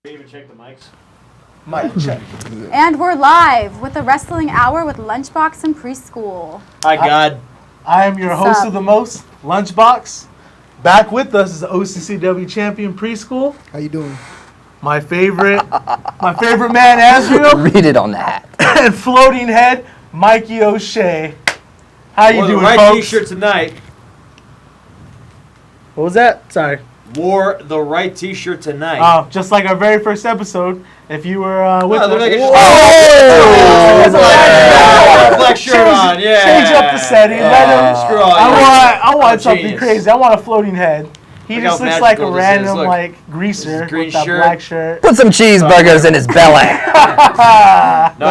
Even check the mics. Mic check. And we're live with the Wrestling Hour with Lunchbox and Preschool. Hi, God. I am your host of the most, Lunchbox. Back with us is the OCCW champion Preschool. How you doing? My favorite man, Azrael. Read it on the hat. And floating head, Mikey O'Shea. How you doing, the right folks? T-shirt tonight. What was that? Sorry. Wore the right T-shirt tonight. Oh, just like our very first episode. If you were with us. Like black shirt change, on, yeah. Change up the setting. Let him. Screw on. I want something genius. crazy. I want a floating head. He Look just how looks like a magical this random is. Look. like greaser green with that shirt. black shirt. Put some cheeseburgers in his belly. No,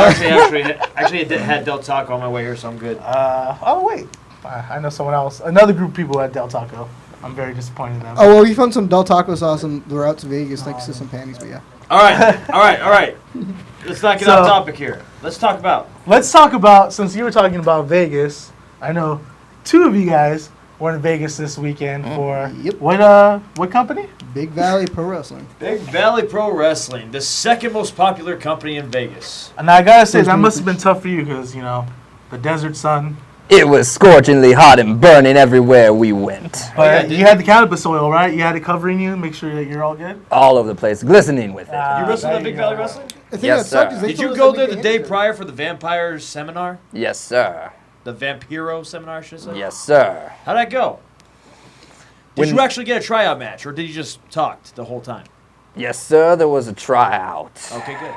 actually, it had Del Taco on my way here, so I'm good. Oh wait, I know someone else. Another group of people at Del Taco. I'm very disappointed in them. Oh, well, we found some Del Taco sauce on the route to Vegas thanks to some panties, but yeah. All right. Let's not get off topic here. Let's talk about, since you were talking about Vegas, I know two of you guys were in Vegas this weekend for Yep. what company? Big Valley Pro Wrestling. Big Valley Pro Wrestling, the second most popular company in Vegas. And I gotta say, that must have been tough for you because, you know, the desert sun. It was scorchingly hot and burning everywhere we went. But you had the cannabis oil, right? You had it covering you, make sure that you're all good? All over the place, glistening with it. You wrestled there at Big you Valley go. Wrestling? The thing Yes, that sucked sir. is they Did told you us go that there we the could day enter. prior for the Vampires seminar? Yes, sir. The Vampiro seminar, should I say? Yes, sir. How'd that go? Did When- you actually get a tryout match, or did you just talk the whole time? Yes, sir, there was a tryout. Okay, good.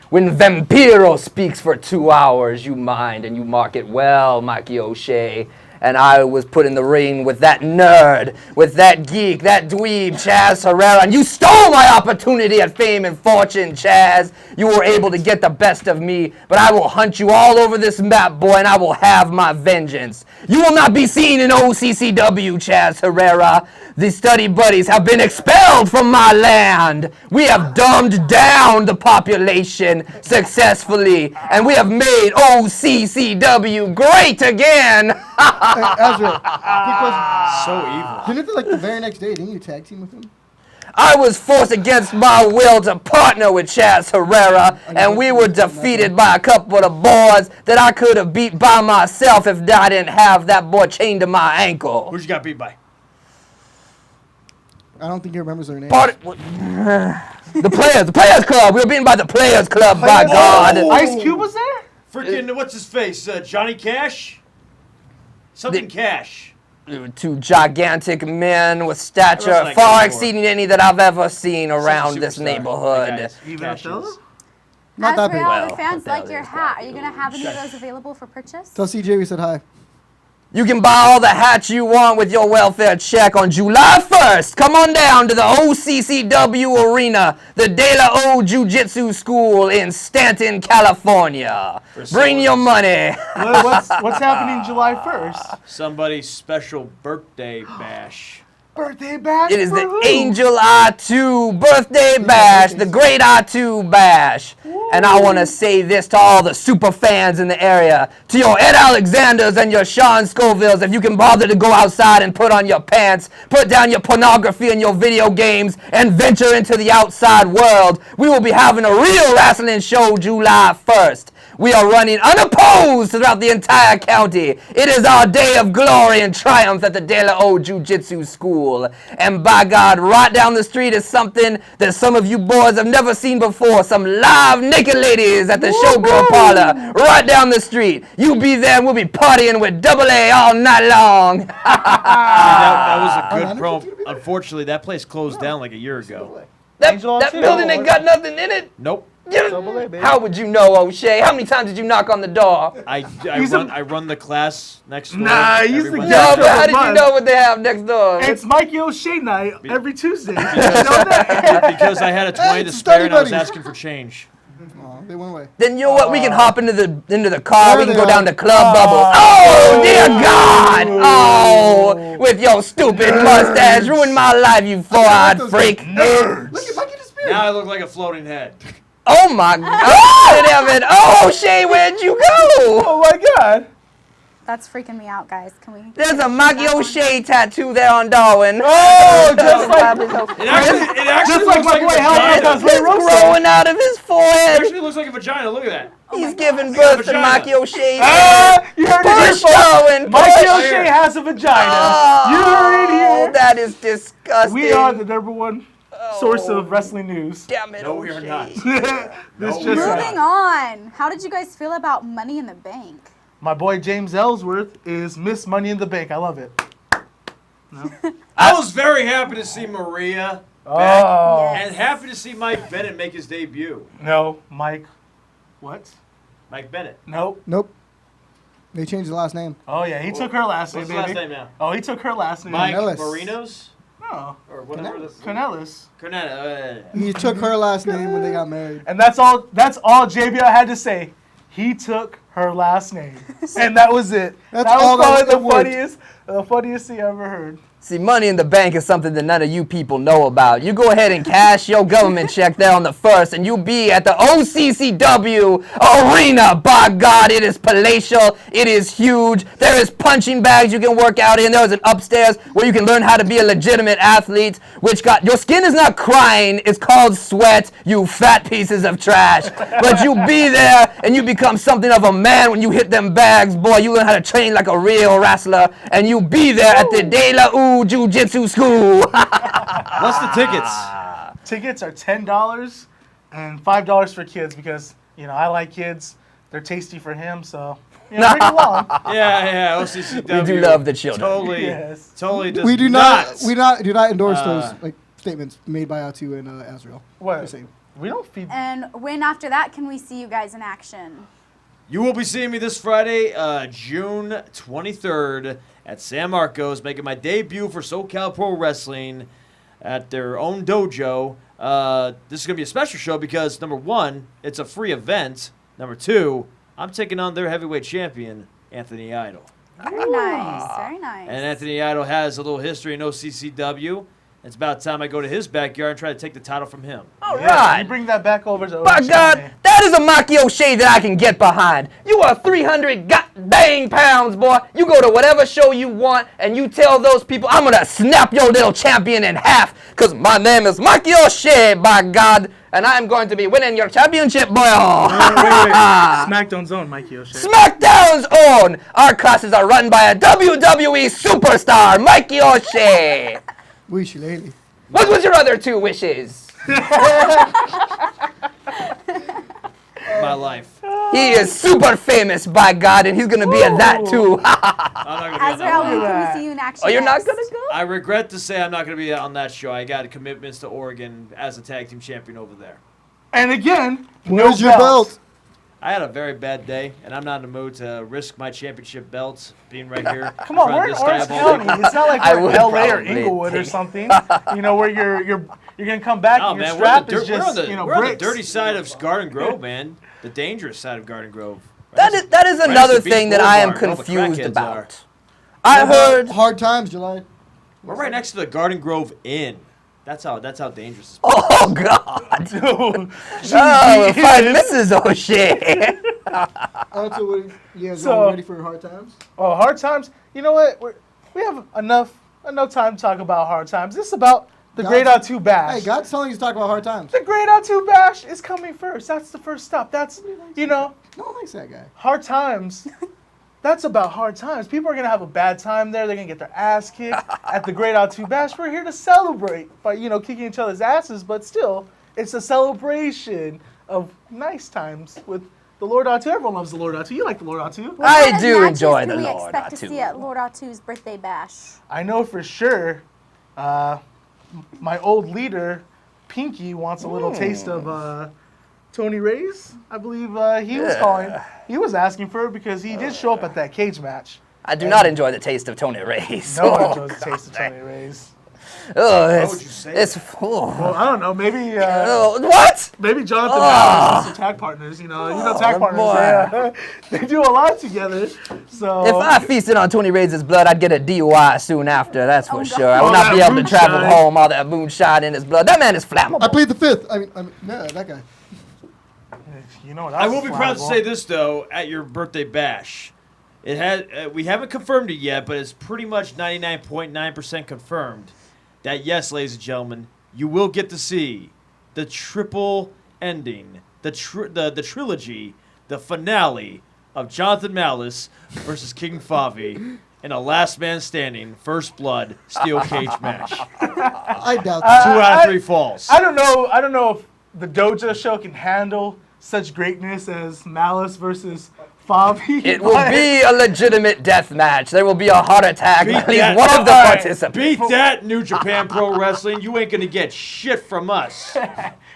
When Vampiro speaks for 2 hours, you mind and you mark it well, Mikey O'Shea. And I was put in the ring with that nerd, with that geek, that dweeb, Chaz Herrera. And you stole my opportunity at fame and fortune, Chaz. You were able to get the best of me, but I will hunt you all over this map, boy, and I will have my vengeance. You will not be seen in OCCW, Chaz Herrera. The study buddies have been expelled from my land. We have dumbed down the population successfully, and we have made OCCW great again. Hey, Ezra, quick question. So evil. Didn't it like the very next day, didn't you tag team with him? I was forced against my will to partner with Chaz Herrera, and we were defeated by a couple of boys that I could have beat by myself if I didn't have that boy chained to my ankle. Who'd you got beat by? I don't think he remembers their name. The Players Club. We were beaten by the Players Club, by God. Ice Cube was there? Freaking, what's his face? Johnny Cash? Something Cash. Two gigantic men with stature wrestled that guy far before. exceeding any that I've ever seen around this Superstar. That neighborhood. guy's Even Cash Othello? is- Not that big. Azrael, the Well, fans that like your is hat. that Are you going to have any of those available for purchase? Tell CJ we said hi. You can buy all the hats you want with your welfare check on July 1st. Come on down to the OCCW Arena, the De La O Jiu-Jitsu School in Stanton, California. Bring your money. What's happening July 1st? Somebody's special birthday bash. Birthday bash? It is for the who? Angel I2 birthday bash, the great I2 bash. And I want to say this to all the super fans in the area, to your Ed Alexanders and your Sean Scovilles, if you can bother to go outside and put on your pants, put down your pornography and your video games, and venture into the outside world, we will be having a real wrestling show July 1st. We are running unopposed throughout the entire county. It is our day of glory and triumph at the De La O Jiu-Jitsu School. And by God, right down the street is something that some of you boys have never seen before. Some live naked ladies at the Showgirl Parlor right down the street. You be there and we'll be partying with Double A all night long. That was a good Honestly, promo. it's gonna be there. Unfortunately, that place closed down like a year ago. That Angel I2. building ain't got nothing in it. Nope. Double A, baby. How would you know, O'Shea? How many times did you knock on the door? I run the class next door. Nah, he's every the Wednesday. No, guy. but how did you Fun. know what they have next door? It's Mikey O'Shea night every Tuesday. You know that? Because I had a 20 to it's spare and I was study buddies. asking for change. Oh, they went away. Then you know what? We can hop into the car. There We can they go are. down to Club Bubble. Oh dear God! Oh, with your stupid mustache, ruin my life, you four-eyed those freak. Nerds. Look at Mikey disappeared. Now I look like a floating head. Oh my God, Evan! Oh, Shay, where'd you go? Oh my God. That's freaking me out, guys. Can we? There's a Maki O'Shea tattoo there on Darwin. Oh, just like It actually just like looks my like a boy vagina. Helmer does. It's growing out of his It forehead. actually looks like a vagina. Look at that. He's giving birth to vagina. Maki O'Shea. You heard it here, Push, folks. Darwin, Mikey push. O'Shea has a vagina. Oh, You heard it here. that is disgusting. We are the #1 source of wrestling news. Damn it, No, we are O'Shea. not. This No, just Moving on. How did you guys feel about Money in the Bank? My boy James Ellsworth is Miss Money in the Bank. I love it. I was very happy to see Maria back, Oh and happy to see Mike Bennett make his debut. no, Mike. What? Mike Bennett. Nope. Nope. They changed the last name. Oh yeah, he took her last name, What's his baby. last name now? Oh, he took her last name. Mike Cornelis. Marinos? Oh, Or whatever Cornelis. this is. Cornelis. Cornetta. He took her last name when they got married. And that's all. That's all JBL had to say. He took her last name, and that was it. That's that was all that probably the worked. funniest thing I ever heard. See, Money in the Bank is something that none of you people know about. You go ahead and cash your government check there on the 1st, and you'll be at the OCCW arena. By God, it is palatial. It is huge. There is punching bags you can work out in. There is an upstairs where you can learn how to be a legitimate athlete, which got your skin is not crying. It's called sweat, you fat pieces of trash. But you be there, and you become something of a man when you hit them bags. Boy, you learn how to train like a real wrestler, and you be there at the De La U Jiu-Jitsu School. What's the tickets? Tickets are $10 and $5 for kids because I like kids. They're tasty for him, so bring along. Yeah, OCCW. We do love the children. Totally, Yes. totally does We do not. not endorse those statements made by Atu and Azrael. What? The same. We don't feed. And when after that can we see you guys in action? You will be seeing me this Friday, June 23rd at San Marcos, making my debut for SoCal Pro Wrestling at their own dojo. This is going to be a special show because, number one, it's a free event. Number two, I'm taking on their heavyweight champion, Anthony Idol. Very nice. Very nice. And Anthony Idol has a little history in OCCW. It's about time I go to his backyard and try to take the title from him. All You right. bring that back over to. By God, that is a Maki O'Shea that I can get behind. You are 300 bang pounds, boy. You go to whatever show you want, and you tell those people, I'm going to snap your little champion in half, because my name is Maki O'Shea, by God, and I'm going to be winning your championship, boy. SmackDown's own Mikey O'Shea. SmackDown's own. Our classes are run by a WWE superstar, Mikey O'Shea. We shillelagh. What was your other two wishes? My life. He is super famous, by God, and he's going to be at that, too. I'm not going to be on that Azrael, one. when can we see you in action? Oh, you're not next? going to go? I regret to say I'm not going to be on that show. I got commitments to Oregon as a tag team champion over there. And again, Where's no your belt? belt? I had a very bad day, and I'm not in the mood to risk my championship belts being right here. Come on, in we're front in of this Orange diabolical- County. It's not like I we're in would LA or probably Inglewood or think- something. Where you're gonna come back Oh and your man, strap is just we're on the bricks. dirty side of Garden Grove, man. The dangerous side of Garden Grove. That is Right another next to Beach thing that I am Boulevard, where all the confused crackheads about. are. I heard. Hard times, July. We're right next to the Garden Grove Inn. That's how dangerous. Oh God! Dude, Oh, we'll find Mrs. O'Shea. Until you guys So- all ready for hard times? Oh, hard times. You know what? We have enough time to talk about hard times. This is about the Great Out2 Bash. Hey, God's telling you to talk about hard times. The Great Out2 Bash is coming first. That's the first stop. That's No one likes that guy. hard times. That's about hard times. People are gonna have a bad time there. They're gonna get their ass kicked at the Great Out2 Bash. We're here to celebrate by kicking each other's asses, but still, it's a celebration of nice times with the Lord Out2. Everyone loves the Lord Out2. You like the Lord Out2. What I kind of do matches enjoy can the we Lord expect to Atu. see at Lord Atu's birthday bash? I know for sure. My old leader, Pinky, wants a little taste of Tony Ray's. I believe he was calling. He was asking for it because he did show up at that cage match. I do not enjoy the taste of Tony Ray's. No one enjoys the taste of Tony Ray's. Oh, Why it's, would you say it's Well, I don't know. Maybe what? maybe Jonathan Myers and some tag partners. You know tag partners. boy. Yeah. They do a lot together. So If I feasted on Tony Ray's blood, I'd get a DUI soon after. That's for Oh, sure. I would God. not All be that able to travel moonshine. home. All that moonshine in his blood. That man is flammable. I plead the fifth. I mean, no, that guy. you know what? I will be proud to say this though: at your birthday bash, It had we haven't confirmed it yet, but it's pretty much 99.9% confirmed that yes, ladies and gentlemen, you will get to see the triple ending, the trilogy, the finale of Jonathan Malice versus King Favi in a last man standing, first blood, steel cage match. I doubt 2 that. out of 3 falls. I don't know if the Dojo show can handle such greatness as Malice versus Favi. It will be a legitimate death match. There will be a heart attack by at least that. one of the Alright. participants. Beat that, New Japan Pro Wrestling. You ain't gonna get shit from us.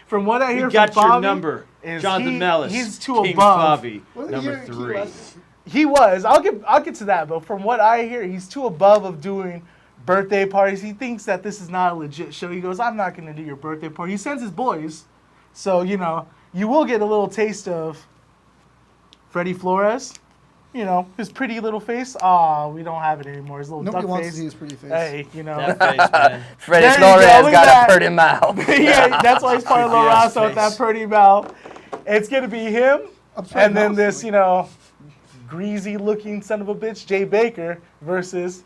From what I hear We got from your Favi, number, is Jonathan Malice. He's too King above. Favi, Wasn't number he 3. last- He was. I'll get to that, but from what I hear, he's too above of doing birthday parties. He thinks that this is not a legit show. He goes, I'm not going to do your birthday party. He sends his boys. So, you know, you will get a little taste of Freddie Flores. You know, his pretty little face. Aw, we don't have it anymore. His little Nobody duck wants face. to see his pretty face. Hey, you know. That face, man. Freddie There you go, Flores look got at a pretty mouth. Yeah, that's why he's part of La Creepy-ass Raza with that face. pretty mouth. It's going to be him. Upside And then mouse. this, you know, greasy-looking son of a bitch, Jay Baker, versus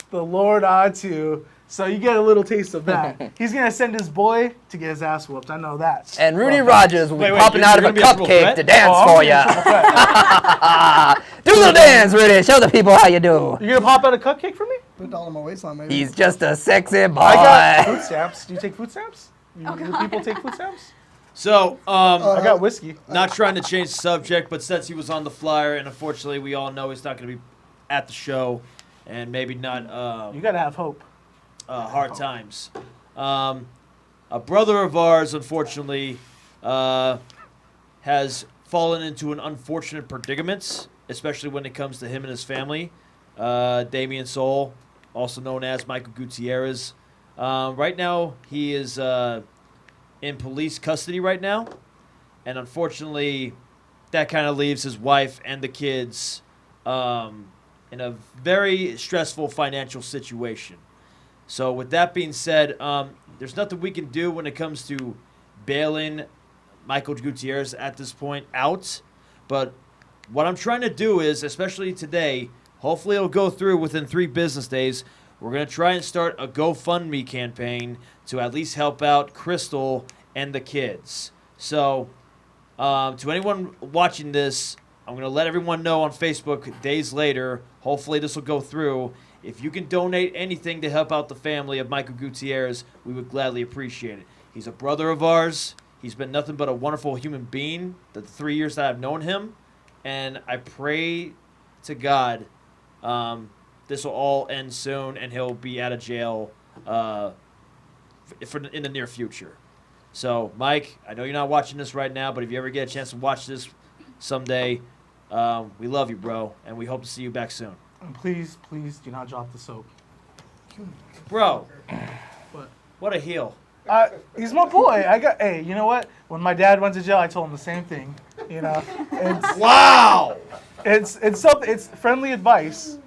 the Lord Atu. So you get a little taste of that. He's going to send his boy to get his ass whooped. I know that. And Rudy Rogers will be Wait, popping you're out of a gonna be a triple cupcake threat? to dance I'm for gonna you. triple threat. Do the dance, Rudy. Show the people how you do. You're going to pop out a cupcake for me? Put it all on my waistline, maybe. He's just a sexy boy. I got food stamps. Do you take food stamps? Do people take food stamps? So, I got whiskey. not trying to change the subject, but since he was on the flyer, and unfortunately we all know he's not going to be at the show, and maybe not You got to have hope. hard times. A brother of ours, unfortunately, has fallen into an unfortunate predicament, especially when it comes to him and his family. Damian Soul, also known as Michael Gutierrez. Right now, he is in police custody right now, and unfortunately, that kind of leaves his wife and the kids in a very stressful financial situation. So with that being said, there's nothing we can do when it comes to bailing Michael Gutierrez at this point out. But what I'm trying to do is, especially today, hopefully it'll go through within 3 business days. We're going to try and start a GoFundMe campaign to at least help out Crystal and the kids. So to anyone watching this, I'm going to let everyone know on Facebook days later. Hopefully this will go through. If you can donate anything to help out the family of Michael Gutierrez, we would gladly appreciate it. He's a brother of ours. He's been nothing but a wonderful human being the 3 years that I've known him. And I pray to God this will all end soon and he'll be out of jail in the near future. So, Mike, I know you're not watching this right now, but if you ever get a chance to watch this someday, we love you, bro, and we hope to see you back soon. And please, please do not drop the soap. Bro, What? what a heel. He's my boy. Hey, you know what? When my dad went to jail, I told him the same thing. You know, Wow! it's something. It's friendly advice.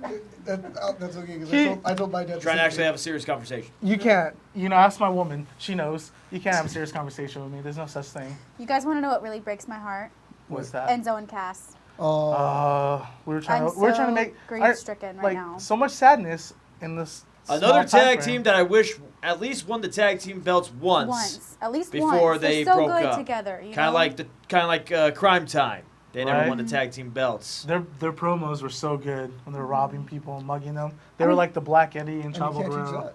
That's okay, because He- I told my dad. the Trying to same actually thing. have a serious conversation. You can't. You know, ask my woman. She knows. You can't have a serious conversation with me. There's no such thing. You guys want to know what really breaks my heart? What's that? Enzo and Cass. We're trying I'm to. We're trying to so make grief-stricken right like now. so much sadness in this. Another small tag timeframe. team that I wish at least won the tag team belts once. At least before once. they They're so broke good up. together. You Kind know? of like Crime Time. They never Right. won the tag team belts. Their promos were so good when they were robbing people and mugging them. They were like the Black Eddie and And you traveled can't teach around. that.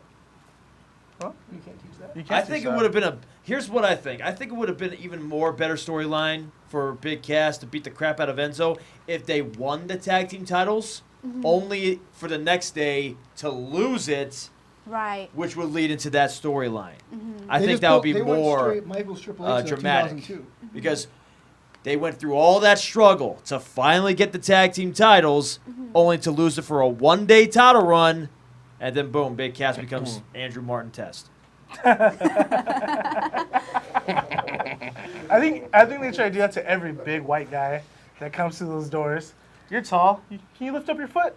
What? You can't teach that. You can't I think teach it that. would have been a. Here's what I think. I think it would have been even more better storyline for Big Cass to beat the crap out of Enzo if they won the tag team titles, only for the next day to lose it, Right. which would lead into that storyline. I They think just that would built- be they went more straight Michael's Triple H in dramatic 2002. because they went through all that struggle to finally get the tag team titles, only to lose it for a one-day title run, and then boom, Big Cass becomes Andrew Martin Test. I think they try to do that to every big white guy that comes through those doors. You're tall. Can you lift up your foot?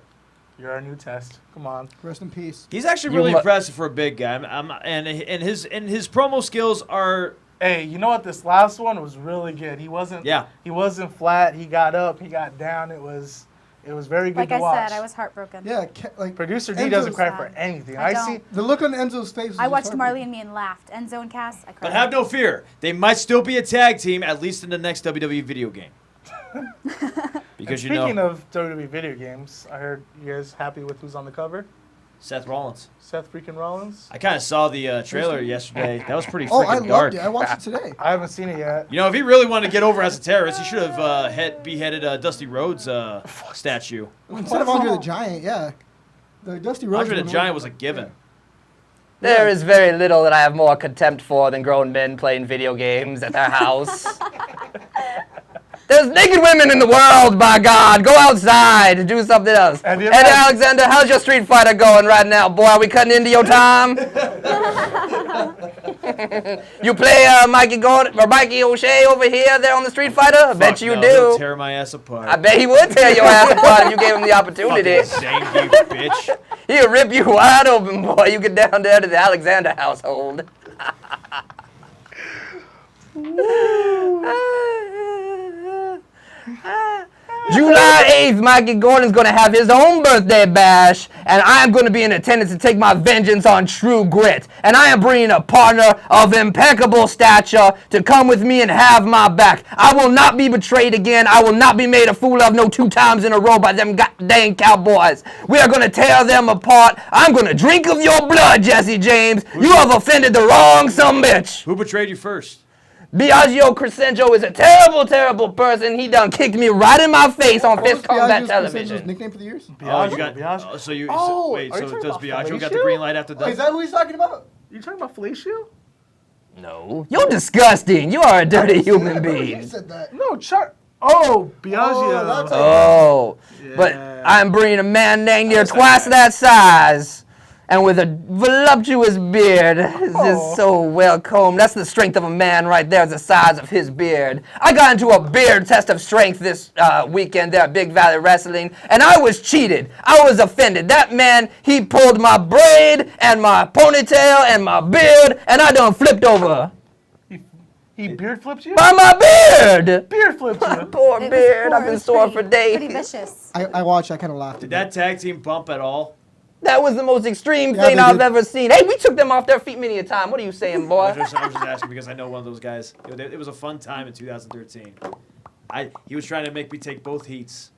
You're our new test. Come on. Rest in peace. He's actually You really mu- impressive for a big guy, and his promo skills are Hey, you know what? This last one was really good. He wasn't. Yeah. He wasn't flat. He got up. He got down. It was It was very good Like to I watch. said, I was heartbroken. Yeah, like Producer D Enzo's doesn't cry sad. for anything. I I don't. see. the look on Enzo's face. Was I just watched heartbreaking. Marley and Me and laughed. End zone cast, I cried. But have no fear. They might still be a tag team, at least in the next WWE video game. Because you Speaking know, of WWE video games, I heard you guys happy with who's on the cover? Seth Rollins. Seth freaking Rollins. I kind of saw the trailer yesterday. That was pretty Oh, I freaking dark. loved it. I watched it today. I haven't seen it yet. You know, if he really wanted to get over as a terrorist, he should have beheaded Dusty Rhodes' statue. Instead of Andre the Giant, yeah. The Dusty Rhodes. Andre the one Giant was a given. There is very little that I have more contempt for than grown men playing video games at their house. There's naked women in the world, by God. Go outside and do something else. Have you Eddie ever- Alexander, how's your Street Fighter going right now, boy? Are we cutting into your time? You play Mikey Gordon or Mikey O'Shea over here there on the Street Fighter? I bet Fuck you no, do. he'll tear my ass apart. I bet he would tear your ass apart if you gave him the opportunity. Fucking zangy bitch. He'll rip you wide open, boy. You get down there to the Alexander household. July 8th, Mikey Gordon's going to have his own birthday bash, and I'm going to be in attendance to take my vengeance on True Grit. And I am bringing a partner of impeccable stature to come with me and have my back. I will not be betrayed again. I will not be made a fool of no 2 times in a row by them goddamn Cowboys. We are going to tear them apart. I'm going to drink of your blood, Jesse James. You have offended the wrong sumbitch. Who betrayed you first? Biagio Crescencio is a terrible, terrible person. He done kicked me right in my face on What was Fist Combat Biagio's Television. nickname for the years? Oh, you Biagio, got. Biagio. So you. Oh, wait. are you So talking does about Biagio got the Fellatio? green light after Oh, is that? that who he's talking about? You talking about Fellatio? No. You're disgusting. You are a dirty human He being. said that. No, Oh, Biagio. that's Oh. But I'm bringing a man dang near twice that size. And with a voluptuous beard. This is so well combed. That's the strength of a man right there, is the size of his beard. I got into a beard test of strength this weekend there at Big Valley Wrestling, and I was cheated. I was offended. That man, he pulled my braid and my ponytail and my beard, and I done flipped over. He beard flipped you? By my beard! Beard flipped you. Poor It was beard. poor. I've It been was sore pretty- for days. Pretty vicious. I watched. I kind of laughed. Did that tag team bump at all? That was the most extreme Yeah, thing they I've did. ever seen. Hey, we took them off their feet many a time. What are you saying, I boy? was just asking because I know one of those guys. It was a fun time in 2013. He was trying to make me take both heats.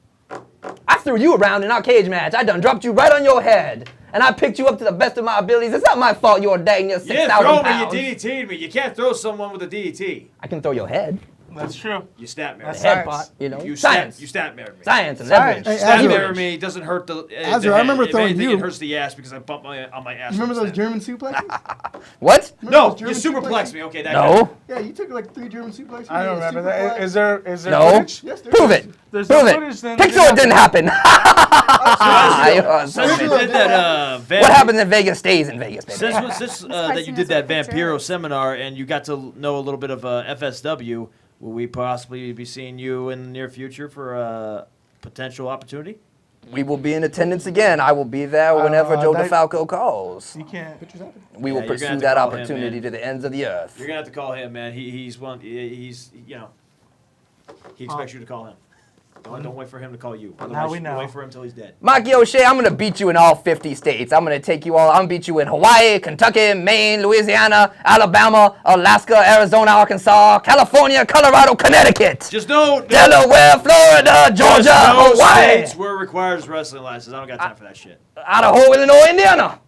I threw you around in our cage match. I done dropped you right on your head. And I picked you up to the best of my abilities. It's not my fault you're dang near You didn't 6,000 throw pounds. me, you DDT'd me. You can't throw someone with a DDT. I can throw your head. That's true. You snap mirror. That's me. science. Headbutt, you know. You Science. snap mirrored me. Science and Science. leverage. Hey, Snap Azra. mirror me doesn't hurt the Azra, the I head. remember If throwing anything, you. It hurts the ass because I bumped on my ass. You remember those instead. German suplexes? What? No, German you superplexed suplexes? me. Okay, that guy. No. Yeah, you took like 3 German suplexes. I don't You did a remember that. superplex. Is there No. footage? Yes, there Prove is. it. There's Prove no it. footage then. Pick so it didn't happen. You are so Since you mean. did that, What happens in Vegas stays in Vegas, baby. Since that you pricing did us that with pictures. Vampiro seminar and you got to know a little bit of FSW, will we possibly be seeing you in the near future for a potential opportunity? We will be in attendance again. I will be there whenever Joe that- DeFalco calls. You can't. Pictures happen. We Yeah, will you're gonna pursue have to that call him, opportunity man. to the ends of the earth. You're gonna have to call him, man. He's he expects you to call him. Don't wait for him to call you. Otherwise, we know. Wait for him till he's dead. Mikey O'Shea, I'm gonna beat you in all 50 states. I'm gonna take you all. I'm gonna beat you in Hawaii, Kentucky, Maine, Louisiana, Alabama, Alaska, Arizona, Arkansas, California, Colorado, Connecticut, Just know Delaware, Florida, Georgia, just no Hawaii, states where it requires wrestling license. I don't got time for that shit. Idaho, Illinois, Indiana.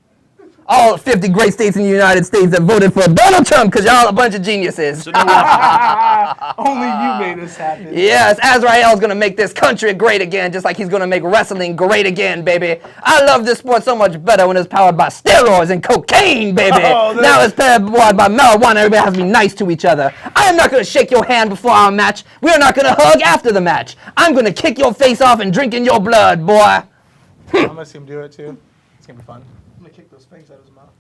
All 50 great states in the United States that voted for Donald Trump because y'all a bunch of geniuses. So no, Only you made this happen. Yes, Azrael's gonna make this country great again, just like he's gonna make wrestling great again, baby. I love this sport so much better when it's powered by steroids and cocaine, baby. Oh, that's- Now it's powered by marijuana. Everybody has to be nice to each other. I am not gonna shake your hand before our match. We are not gonna hug after the match. I'm gonna kick your face off and drink in your blood, boy. I'm gonna see him do it too. It's gonna be fun. I'm gonna kick those fangs out of his mouth.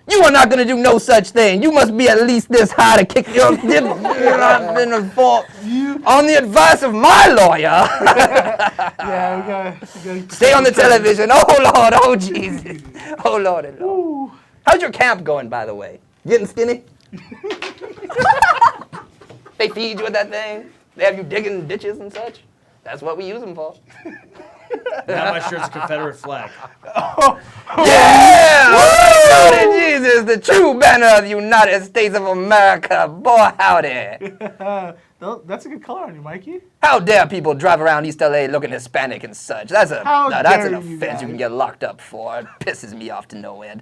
You are not gonna do no such thing. You must be at least this high to kick your dip on the advice of my lawyer. Yeah, we gotta Stay on the television. Oh Lord, oh Jesus. Oh Lord, oh Lord. How's your camp going, by the way? Getting skinny? They feed you with that thing? They have you digging ditches and such? That's what we use them for. Now my shirt's a Confederate flag. Yeah! Howdy, Jesus, the true banner of the United States of America. Boy, howdy. That's a good color on you, Mikey. How dare people drive around East LA looking Hispanic and such? That's an How offense dare you you guys. can get locked up for. It pisses me off to no end.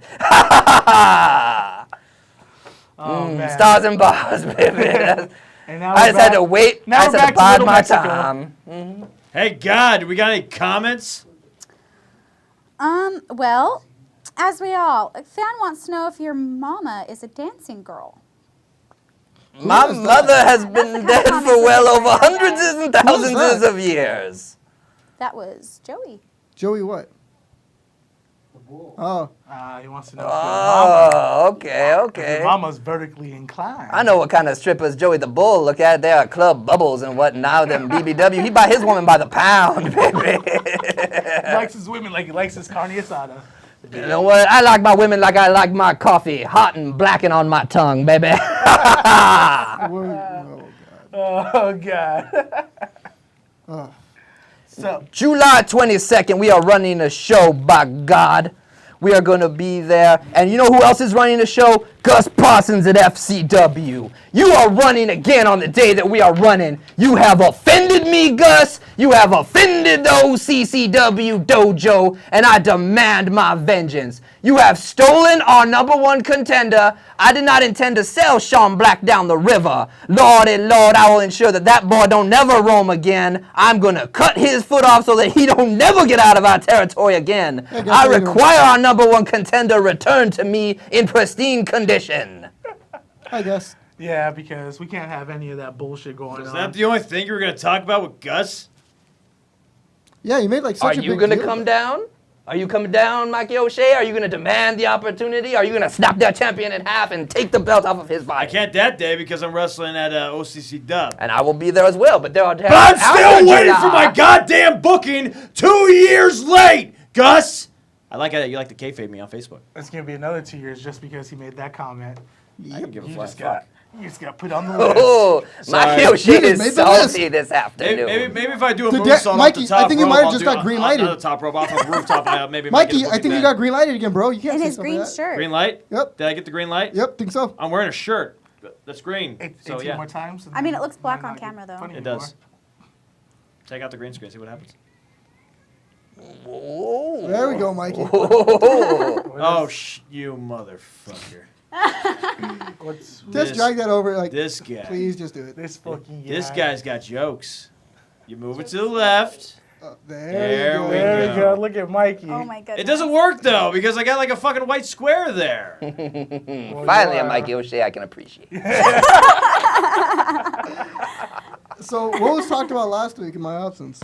Oh, man. Stars and bars, baby. And now I we're just had back- to wait. now I we're just had to back to bide Little my Mexico. time. Hey, God, we got any comments? Well, as we all, a fan wants to know if your mama is a dancing girl. My is that? mother has That's been the kind dead of for comments well we over get right now, hundreds guys. and thousands that? of years. That was Joey. Joey what? Oh, He wants to know if your mama, Oh, okay, if okay. your mama's vertically inclined. I know what kind of strippers Joey the Bull look at. They are Club Bubbles and what now them BBW. He buy his woman by the pound, baby. He likes his women like he likes his carne asada. You know what? I like my women like I like my coffee, hot and blacking on my tongue, baby. oh God. Oh, God. Oh. So, July 22nd, we are running a show, by God. We are going to be there. And you know who else is running the show? Gus Parsons at FCW. You are running again on the day that we are running. You have offended me, Gus. You have offended the OCCW dojo, and I demand my vengeance. You have stolen our #1 contender. I did not intend to sell Sean Black down the river. Lordy, Lord, I will ensure that that boy don't never roam again. I'm going to cut his foot off so that he don't never get out of our territory again. Hey, Gus, I how you doing? require our #1 contender returned to me in pristine condition. I guess. yeah, because we can't have any of that bullshit going Is on. that the only thing you were going to talk about with Gus? Yeah, you made like Are such a you big going to deal come about it. down? Are you coming down, Mikey O'Shea? Are you going to demand the opportunity? Are you going to snap that champion in half and take the belt off of his body? I can't that day because I'm wrestling at OCC Dub. And I will be there as well, but there are... But I'm still waiting for my goddamn booking 2 years late, Gus! I like how you like to kayfabe me on Facebook. It's going to be another 2 years just because he made that comment. I can give a You flying just fuck. got put on the list. Oh, Mikey Sorry. O'Shea You just is made the list. salty this afternoon. Maybe if I do a Did moonsault off Mikey, the top I think you rope, might have I'll just do- got green Not lighted. the top rope, off the rooftop. Maybe Mikey, I think you got green lighted again, bro. You can't In say his something green like that. shirt. green light. Yep. Did I get the green light? Yep, think so. I'm wearing a shirt that's green. 18 So yeah, more times. and I mean, then it looks black might on not get camera, though. funny it anymore. does. Take out the green screen. See what happens. Whoa. There we go, Mikey. Oh, you motherfucker! What's Just This- drag that over, like, This guy. please just do it. this fucking guy? This guy's got jokes. You move it to the left. There There you go. we There go. we go. Look at Mikey. Oh my goodness. It doesn't work though because I got like a fucking white square there. Well, Finally, you a are- Mikey O'Shea I can appreciate. So, what was talked about last week in my absence?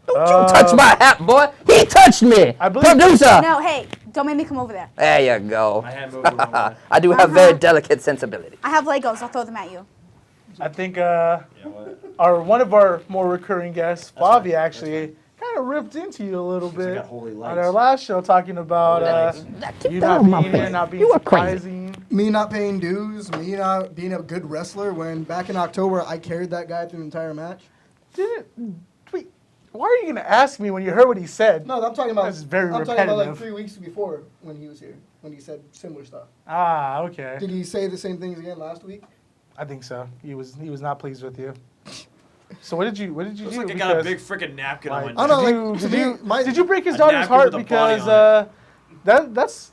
Touch my hat, boy. He touched me. I believe- Producer. No, hey, don't make me come over there. There you go. My hand moved the wrong way. I do have very delicate sensibility. I have Legos. I'll throw them at you. I think Yeah, what? one of our more recurring guests, Favi, actually kind of ripped into you a little Because I bit got holy on lights. our last show, talking about you not being here, not being You are crazy. surprising. Me not paying dues, me not being a good wrestler when back in October I carried that guy through the entire match. Wait, why are you gonna ask me when you heard what he said? No, I'm talking about. That's very I'm talking about like repetitive. 3 weeks before when he was here, when he said similar stuff. Ah, okay. Did he say the same things again last week? I think so. He was not pleased with you. So what did you Looks do? like I got a Because- big freaking napkin on my Like, I don't neck. know, like, did to you, me, my- did you break his A daughter's napkin heart with a body because on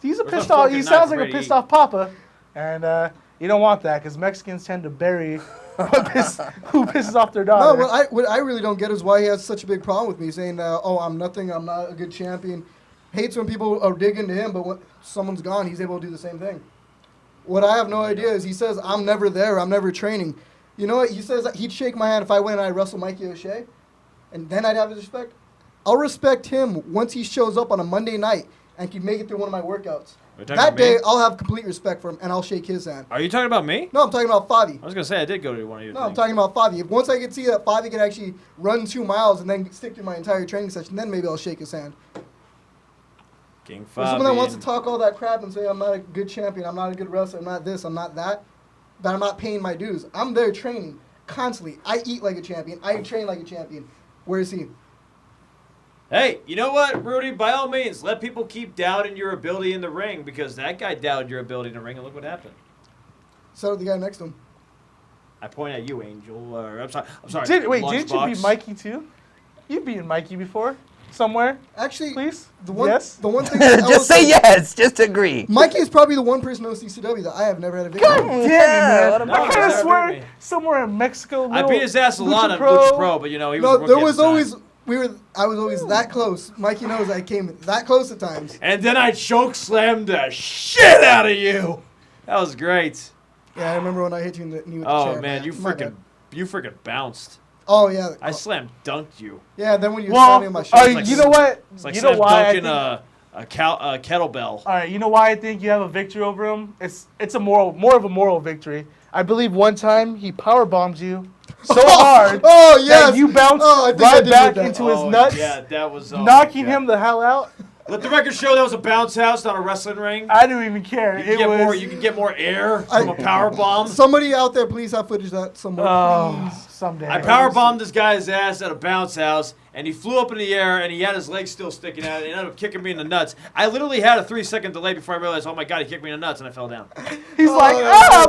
he's a Where's pissed the off. fucking He knife sounds like ready a to pissed eat? off papa, and you don't want that because Mexicans tend to bury who pisses off their No, daughter. what I really don't get is why he has such a big problem with me saying, "Oh, I'm nothing. I'm not a good champion." Hates when people are digging to him, but when someone's gone, he's able to do the same thing. What I have no idea is he says, "I'm never there. I'm never training." You know what? He says that he'd shake my hand if I went and I wrestled Mikey O'Shea, and then I'd have his respect. I'll respect him once he shows up on a Monday night and can make it through one of my workouts. Are you talking That about me? day, I'll have complete respect for him, and I'll shake his hand. Are you talking about me? No, I'm talking about Favi. I was gonna say I did go to one of your No, I'm things. talking about Favi. If once I can see that Favi can actually run 2 miles and then stick through my entire training session, then maybe I'll shake his hand. King For someone that wants to Fabian. talk all that crap and say I'm not a good champion, I'm not a good wrestler, I'm not this, I'm not that, but I'm not paying my dues. I'm there training constantly. I eat like a champion. I train like a champion. Where is he? Hey, you know what, Rudy? By all means, let people keep doubting your ability in the ring because that guy doubted your ability in the ring, and look what happened. So did the guy next to him. I point at you, Angel. I'm sorry. Didn't you Lunchbox. beat Mikey too? You've beaten Mikey before, somewhere. Actually, Please. the one Yes? the one thing I will Just say yes. Just agree. Mikey is probably the one person in CCW that I have never had a victory. God over. damn Yeah, it, what man. about I could have that? sworn somewhere in Mexico. I beat his ass a lot on Lucha Lucha Pro, but you know he was. No, a there rookie was at the always time. I was always that close. Mikey knows I came that close at times. And then I choke slammed the shit out of you. That was great. Yeah, I remember when I hit you in the knee with the Oh chair. man, you My bad. freaking bounced. Oh yeah. I slam dunked you. Yeah, then when you were Well, standing on my shoulder. like you know what? It's like You know slam why I dunking think, a kettlebell. all right, you know why I think you have a victory over him? It's a more of a moral victory. I believe one time he power bombed you so hard Oh yes. that you bounced I think I right did back with that. into his nuts, Yeah, that was knocking yeah. him the hell out. Let the record show that was a bounce house, not a wrestling ring. I didn't even care. You can, It get was. more, you can get more air from a power bomb. Somebody out there, please have footage of that somewhere. Oh, Please. someday. I power bombed this guy's ass at a bounce house, and he flew up in the air, and he had his legs still sticking out, and he ended up kicking me in the nuts. I literally had a 3-second delay before I realized, oh my god, he kicked me in the nuts, and I fell down. He's like,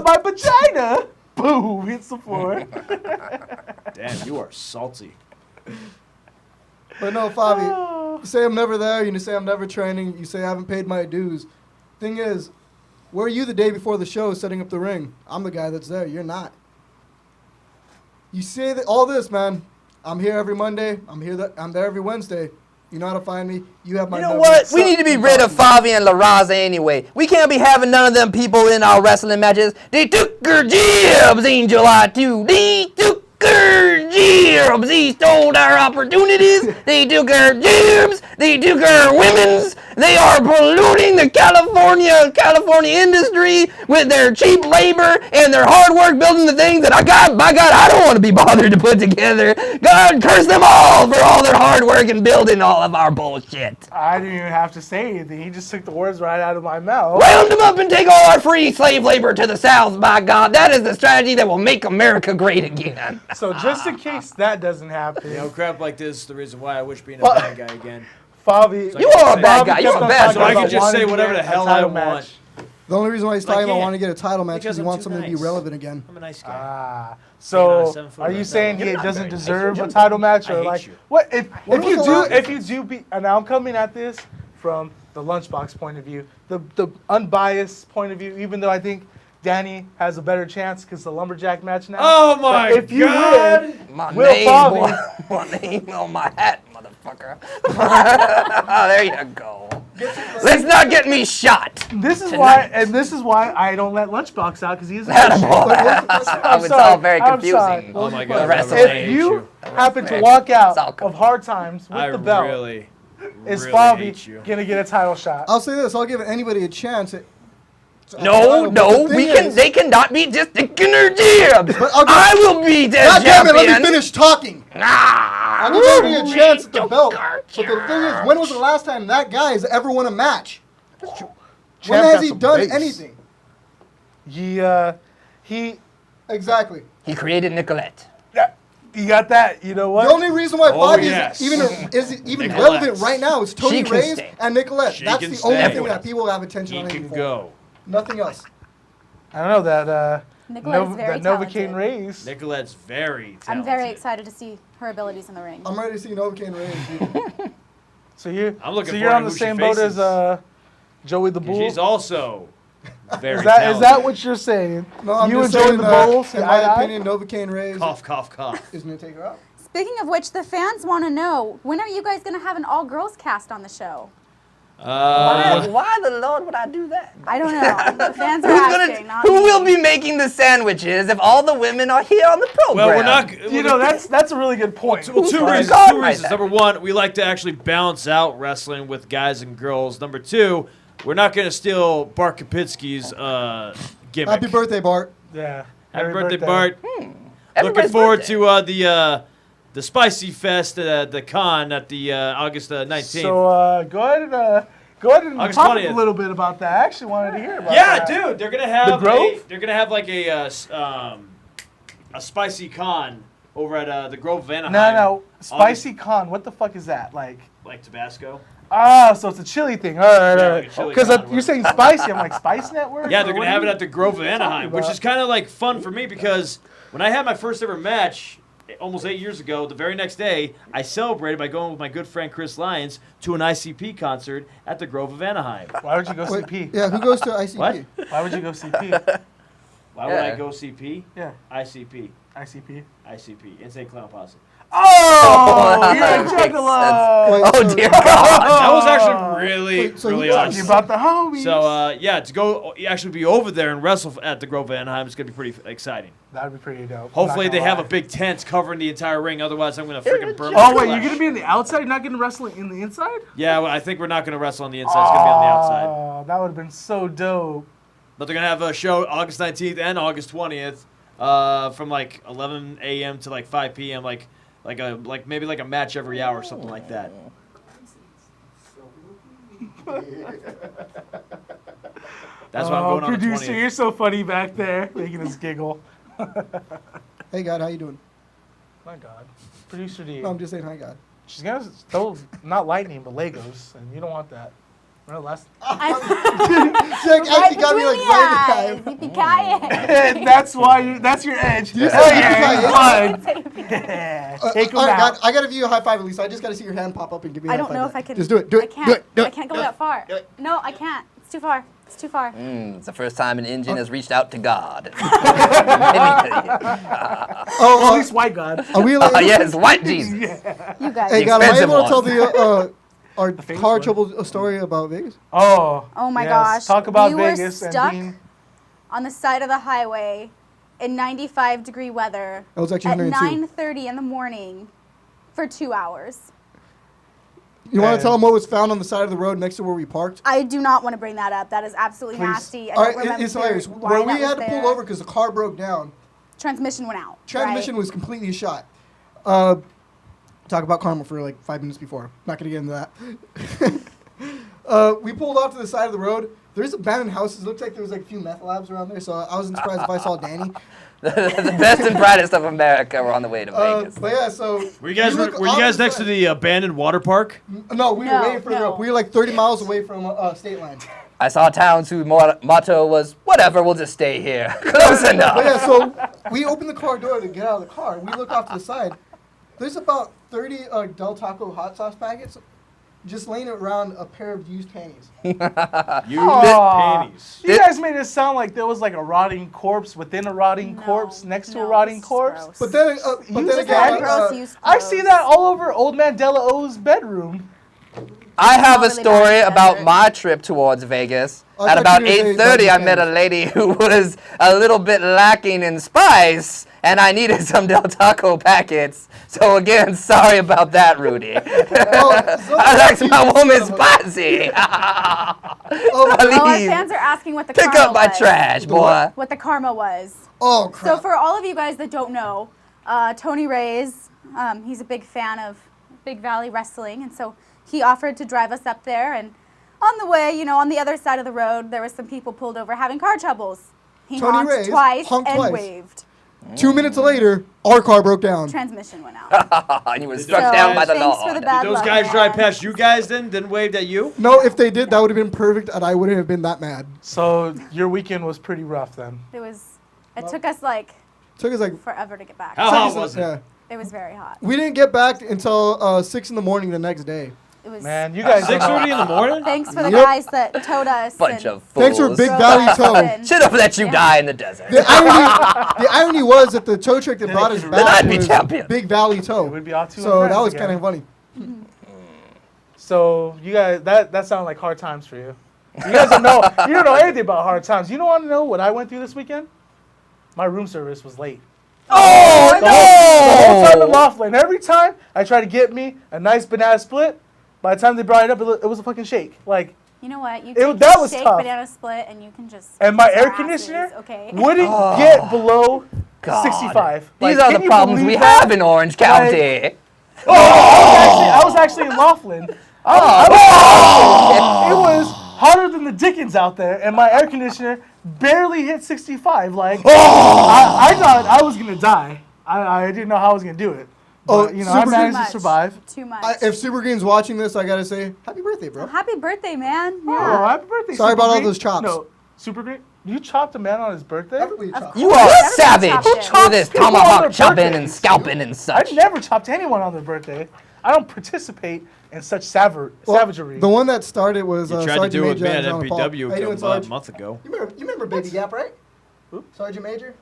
my vagina. Boom, hits the floor. Damn, you are salty. But no, Fabi, you say I'm never there, you say I'm never training, you say I haven't paid my dues. Thing is, where are you the day before the show setting up the ring? I'm the guy that's there, you're not. You say that all this, man. I'm here every Monday, I'm there every Wednesday. You know how to find me. You have my You know number. what? We need to be rid of Favi and La Raza anyway. We can't be having none of them people in our wrestling matches. They took her jibs, Angel I too. They took her jibs. They stole our opportunities. They took our jibs. They took our women's. They are polluting the California industry with their cheap labor and their hard work building the things that I don't want to be bothered to put together. God curse them all for all their hard work and building all of our bullshit. I didn't even have to say anything. He just took the words right out of my mouth. Round them up and take all our free slave labor to the South, by God. That is the strategy that will make America great again. So just in case that doesn't happen, You know, crap like this is the reason why I wish being a bad guy again. Fabi, So You are a bad guy. Fabi You're kept a on bad talking So I guy. can about just say wanting to whatever get the a hell I title want. match. The only reason why he's But I talking about can't. wanting to get a title match Because is he I'm wants too something to be nice. relevant again. I'm a nice guy. Ah, Being on a so 7 foot are you right saying now. he You're not doesn't very nice. deserve a You're title match, I or hate like you. what if When was the last- if you do be? And now I'm coming at this from the Lunchbox point of view, the unbiased point of view. Even though I think Danny has a better chance because the lumberjack match now. Oh my But if you god! win, My Will name, Fabi. boy, my name on my hat, motherfucker. There you go. Let's not get me shot. this is Tonight. why I don't let Lunchbox out because he's. Attaboy. It's all very I'm sorry. confusing. Oh my The god! rest I of If it. hate you happen to walk It's all out of hard times with I the belt, really, is really Fabi hate you. gonna get a title shot? I'll say this: I'll give anybody a chance. No, But the thing they cannot be just sticking their jibs. But I'll I will be their God damn it! Let me champion. finish talking. Ah, I'll give everybody a chance at the you belt. got But the thing is, when was the last time that guy has ever won a match? When Champ has got he some done base. anything? He Exactly. He created Nicolette. you got that. You know what? The only reason why Oh, Bobby yes. is even Nicolette. relevant right now is Tony She can Reyes stay. and Nicolette. She That's can the stay. only thing Everyone that else. people have attention He on can him for. go. Nothing else. I don't know that. Nicolette's very Novocaine talented. Reyes. Nicolette's very talented. I'm very excited to see her abilities in the ring. I'm ready to see Novocaine Reyes. Dude. So you. I'm looking so forward you're to on the who she same boat faces. as Joey the Bull. She's also very Is that talented. what you're saying? No, I'm you just and Joey saying the that, Bull? see in eye my to eye? opinion, Novocaine Reyes Cough, cough, cough. is going to take her out. Speaking of which, the fans want to know, when are you guys going to have an all-girls cast on the show? Why the Lord would I do that? I don't know. The fans are Who's asking, gonna, not who me. will be making the sandwiches if all the women are here on the program? Well, we're not. You know, that's a really good point. Well, two Right. reasons. God, Two right reasons. there. Number one, we like to actually balance out wrestling with guys and girls. Number two, we're not going to steal Bart Kapitsky's gimmick. Happy birthday, Bart. Yeah. Happy birthday, Bart. Looking Everybody's forward birthday. to the Spicy Fest, the con at the August 19th. So go ahead and August talk 20th. a little bit about that. I actually wanted to hear about yeah, that. dude, they're gonna have Grove? like a spicy con over at the Grove of Anaheim. No. Spicy con. What the fuck is that? Like Tabasco. so it's a chili thing. All right. like a chili Because con, you're saying spicy. I'm like, Spice Network? Yeah, they're Or going what to have are it you- at the Grove of Anaheim, which is kind of like fun for me because when I had my first ever match almost 8 years ago, the very next day, I celebrated by going with my good friend Chris Lyons to an ICP concert at the Grove of Anaheim. Why would you go see Wait, P? yeah, who goes to ICP? What? Why would you go see P? Why would I go CP? Yeah, ICP. ICP. ICP. Insane Clown Posse. Oh, that you're a makes juggalo. Wait, Oh so- dear God. That was actually really, Wait, so really who awesome. Talking about the homies. So, yeah, to go actually be over there and wrestle at the Grove of Anaheim is going to be pretty exciting. That'd be pretty dope. Hopefully I'm they not have gonna a big tent covering the entire ring. Otherwise, I'm going to freaking burn lie. my Oh wait, flesh. you're gonna be in the outside. You're not gonna wrestle in the inside. Yeah, well, I think we're not going to wrestle on the inside. It's going to be on the outside. Oh, that would have been so dope. But they're going to have a show August 19th and August 20th from like 11 a.m. to like 5 p.m. Like maybe like a match every hour or something like that. That's why I'm going on the producer, 20th. you're so funny back there, making us giggle. Hey, God, how you doing? My God, producer D. No, I'm just saying hi, God. She's gonna throw not lightning but Legos, and you don't want that. Remember last? She's like, actually got me like right in the time. Yippee-ki-yay. That's why you. That's your edge. You Oh said yeah, yippee-ki-yay. it's fine. Yeah, Uh, take 'em all right, out. God, I gotta give you a high five at least. I just gotta see your hand pop up and give me a I high don't five know if back. I can. Just do it. Do I it. can't. Do it. Do it. I can't go do it. that far. Do it. No, I can't. It's too far. It's too far. It's the first time an Indian has reached out to God. Oh, at least white God. Are we like, Yes, white Jesus. You guys. hey, God, am I expensive able to tell one. the our famous car one. trouble story about Vegas? Oh. Oh my yes. gosh. Talk about We were Vegas stuck and being. on the side of the highway in 95-degree weather That was actually at 102. 9:30 in the morning for 2 hours. You want And- to tell them what was found on the side of the road next to where we parked? I do not want to bring that up. That is absolutely Please. nasty. I All don't right, remember it's hilarious. why Where we that was had to pull there. over because the car broke down. Transmission went out. Transmission right? was completely shot. Talk about karma for like 5 minutes before. Not gonna get into that. We pulled off to the side of the road. There's abandoned houses. It looks like there was like a few meth labs around there. So I wasn't surprised if I saw Danny. The best and brightest of America were on the way to Vegas. But yeah, so Were you guys next to the abandoned water park? No, we were No, way further no. up. We were like 30 miles away from state line. I saw towns whose motto was, whatever, we'll just stay here. Close But yeah, enough. so we opened the car door to get out of the car. We look off to the side. There's about 30 Del Taco hot sauce packets just laying around a pair of used panties. Aw. Panties. You guys made it sound like there was like a rotting corpse within a rotting corpse next to a rotting this is corpse. gross. But then, Used Just again, like gross used I clothes. see that all over Old Man Della O's bedroom. I have a Really bad story in the about desert. my trip towards Vegas. I At thought about you were gonna say 8:30, I about met a Japan. lady who was a little bit lacking in spice, and I needed some Del Taco packets. So again, sorry about that, Rudy. I like my woman spicy. Oh, our Please, fans are asking what the pick karma up my was. trash, boy. What the karma was. Oh, So crap. for all of you guys that don't know, Tony Reyes, he's a big fan of Big Valley Wrestling, and so he offered to drive us up there. And on the way, you know, on the other side of the road, there was some people pulled over having car troubles. He Tony honked Reyes twice honked and twice. waved. 2 minutes later, our car broke down. Transmission went out. And you were struck So, down by the thanks for Lord. the bad Did those luck, guys drive man. past you guys then? Didn't wave at you? No, if they did, that would have been perfect, and I wouldn't have been that mad. So your weekend was pretty rough then. It took us like Took us like, forever to get back. How hot was it? yeah. It was very hot. We didn't get back until 6 in the morning the next day. It was. Man, you guys. 6:30 in the morning? Thanks for the Yep. guys that towed us. Bunch and of fools. Thanks for Big drove Valley us Tow. and- Should have let you Yeah. die in the desert. The irony was that the tow truck that brought us Then back I'd be was champion. Big Valley Tow. It would be all two So friends that was again. kind of funny. So you guys, that sounded like hard times for you. You guys don't know. You don't know anything about hard times. You don't want to know what I went through this weekend? My room service was late. Oh, The whole time in no! Laughlin. Every time I try to get me a nice banana split, by the time they brought it up, it was a fucking shake. Like, You know what? You It- take that a was shake tough. banana split and you can just. and my kiss air our conditioner asses, okay. wouldn't get below God. 65. These Like, are can the you problems we believe that? have in Orange County. I was actually in Laughlin. It was hotter than the Dickens out there, and my air conditioner barely hit 65. Like, I thought I was gonna die. I didn't know how I was gonna do it. Oh, But, I Super managed Too to survive. Too much. If Super Green's watching this, I gotta say, happy birthday, bro. Happy birthday, man. Oh, Yeah. happy birthday! Sorry Super about all Green. those chops. No, Super Green. You chopped a man on his birthday? Everybody Of chops. You course, are everybody savage chopped it. with this people on tomahawk their chopping and birthdays. scalping and such. I've never chopped anyone on their birthday. I don't participate in such savagery. The one that started was You tried to Sergeant do it with Major me at Alexander Paul. How you doing, MPW Sarge? a month ago. You remember Baby Gap, right? Sergeant Major?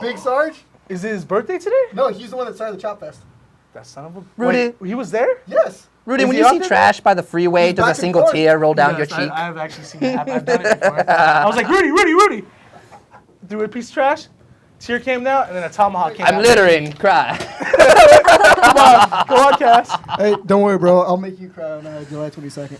Big Sarge? Is it his birthday today? No, he's the one that started the Chop Fest. That son of a. Rudy. Wait, he was there? Yes. Rudy, Is when he you up see there? trash by the freeway, He's does back a and single forth. tear roll down your Yes, cheek? I've actually seen it happen. I've done it before. I was like, Rudy. Threw a piece of trash. Tear came down, and then a tomahawk came out. I'm littering. Cry. Come on, go on, Cass. Hey, don't worry, bro. I'll make you cry on July 22nd.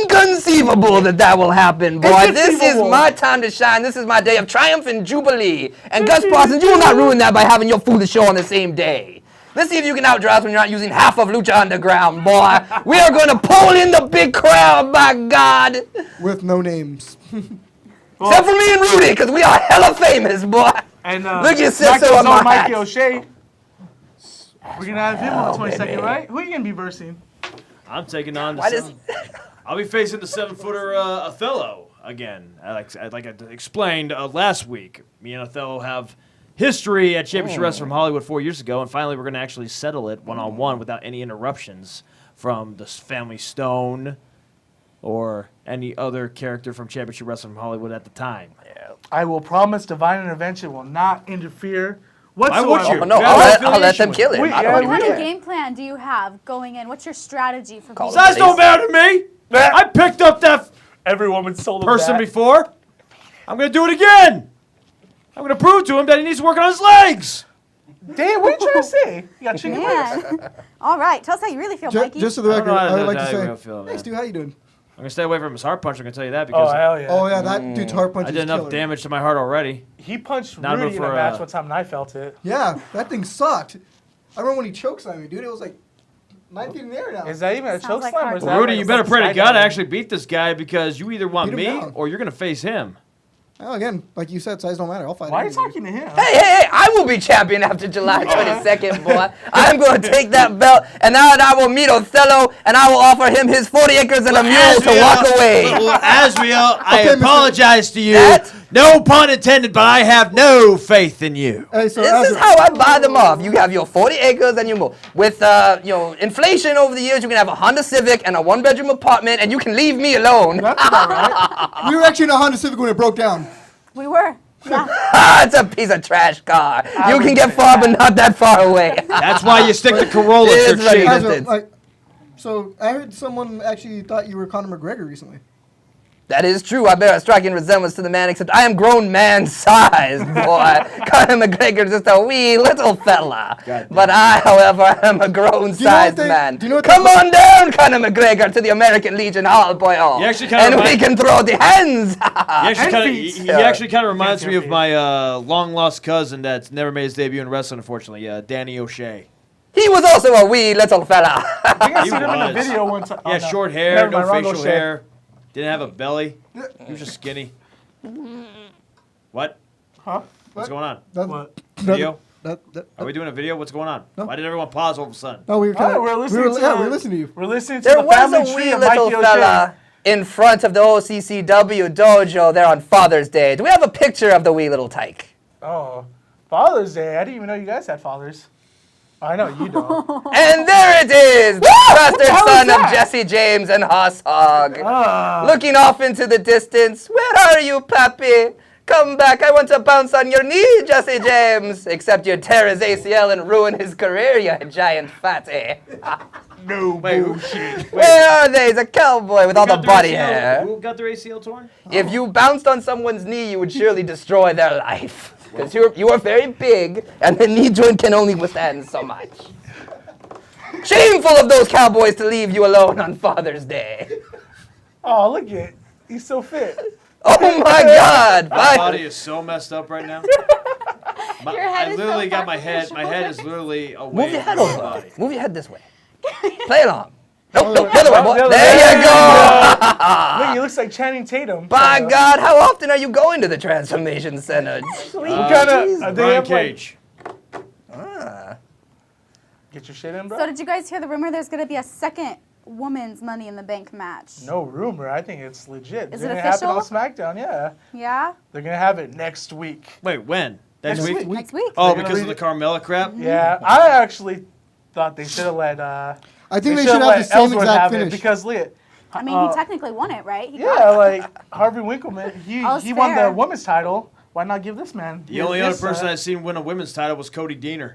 Inconceivable that will happen, boy. This is Inconceivable. my time to shine. This is my day of triumph and jubilee. And Gus Parsons, you will not ruin that by having your foolish show on the same day. Let's see if you can outdraw us when you're not using half of Lucha Underground, boy. We are going to pull in the big crowd, by God. With no names. Except for me and Rudy, because we are hella famous, boy. And Look, you said Mike so goes on my Mikey hat. O'Shea. We're gonna have him on the 22nd, baby. right? Who are you gonna be versing? I'm taking on the Why does... I'll be facing the 7-footer Othello again. Like I explained last week, me and Othello have history at Championship Wrestling from Hollywood 4 years ago, and finally we're going to actually settle it one-on-one without any interruptions from the Family Stone or any other character from Championship Wrestling from Hollywood at the time. I will promise Divine Intervention will not interfere whatsoever. would you? Oh, no, You have I'll let affiliation them kill him. with it. I don't Yeah, even What care. kind of game plan do you have going in? What's your strategy for beating Size Size don't matter to me. I picked up that Every woman's sold him person that. before. I'm going to do it again. I'm going to prove to him that he needs to work on his legs. Damn, what are you trying to say? You got chicken legs? Man. All right, tell us how you really feel, Mikey. Just for the I don't record, know how I would like how to you say, really feel, hey, man. Stu, how you doing? I'm going to stay away from his heart punch. I'm going to tell you that Oh, because hell yeah. Oh, yeah, that dude's heart punch I is did enough killer. damage to my heart already. He punched Not Rudy in for, a match one time and I felt it. Yeah, that thing sucked. I remember when he chokes on me, dude. It was like 9 feet in the air now. Is that even a Sounds choke like slam? Or hard is to that Rudy, like you a better pray to God to skydiving? actually beat this guy because you either want Beat him me down. or you're going to face him. Well, again, like you said, size don't matter. I'll fight Why are you anybody. talking to him? Hey, I will be champion after July 22nd, boy. I'm going to take that belt, and now I will meet Othello, and I will offer him his 40 acres and a mule to walk away. Well, Asriel, I Okay, Mr. apologize to you. That- No pun intended, but I have no faith in you. Hey, so This is Azra- how I buy them off. You have your 40 acres and your mule. With inflation over the years, you can have a Honda Civic and a one-bedroom apartment, and you can leave me alone. That's about right. We were actually in a Honda Civic when it broke down. We were. Yeah. It's a piece of trash car. You can get far, but not that far away. That's why you stick to Corolla It to is very cheap. good. Azra, so I heard someone actually thought you were Conor McGregor recently. That is true. I bear a striking resemblance to the man, except I am grown man sized, boy. Conor McGregor is just a wee little fella. But I, however, am a grown sized they- man. do you know what Come they- on down, Conor McGregor, to the American Legion Hall, boy. You actually kinda And we remind- can throw the hands. He actually kind of reminds Can't me of be. my long lost cousin that's never made his debut in wrestling, unfortunately, Danny O'Shea. He was also a wee little fella. I think I He seen him in a was. video one time. He had short hair, Never no mind, wrong facial O'Shea. hair, didn't have a belly. He was just skinny. What? Huh? What's going on? That, What? Video? that, Are we doing a video? What's going on? Why did everyone pause all of a sudden? no, we were Oh, kind of. we're listening to. we're listening to you. We're listening to There the was family a tree wee of little Mikey O'Shea. fella in front of the OCCW dojo there on Father's Day. Do we have a picture of the wee little tyke? Oh, Father's Day. I didn't even know you guys had fathers. I know you don't. And there it is, the bastard hell is son of that? Jesse James and Hoss Hogg. Looking off into the distance, where are you, Pappy? Come back, I want to bounce on your knee, Jesse James. Except you tear his ACL and ruin his career, you giant fatty. No Wait, who- bullshit. Where are they? He's a cowboy with all the Got their body ACL hair. Who got their ACL torn? If you bounced on someone's knee, you would surely destroy their life. Because you are very big, and the knee joint can only withstand so much. Shameful of those cowboys to leave you alone on Father's Day. Oh, look at it. He's so fit. Oh my God! My body is so messed up right now. Your head I is literally so got far my from head. your My head is shoulders. literally away Move your head from my over. body. Move your head this way. Play along. Nope, the other way, boy. the other There way. you go. Look, he looks like Channing Tatum. By God, how often are you going to the Transformation Center? What kind Jeez. of? They Brian have like, Cage. get your shit in, bro. So did you guys hear the rumor there's going to be a second women's Money in the Bank match? No rumor. I think it's legit. Is They're it gonna happen on official? SmackDown. Yeah, Yeah? they're gonna have it next week. Wait, when? Next Next week? week. Next week. Oh, They're gonna because of read the Carmella crap? Yeah, I actually thought they should have let. I think they should've should have let the same Ellsworth exact have it finish. because look. I mean, he technically won it, right? He got Yeah, it. like Harvey Winkleman, he All's won the fair. women's title. Why not give this man? The only other person I've seen win a women's title was Cody Deaner.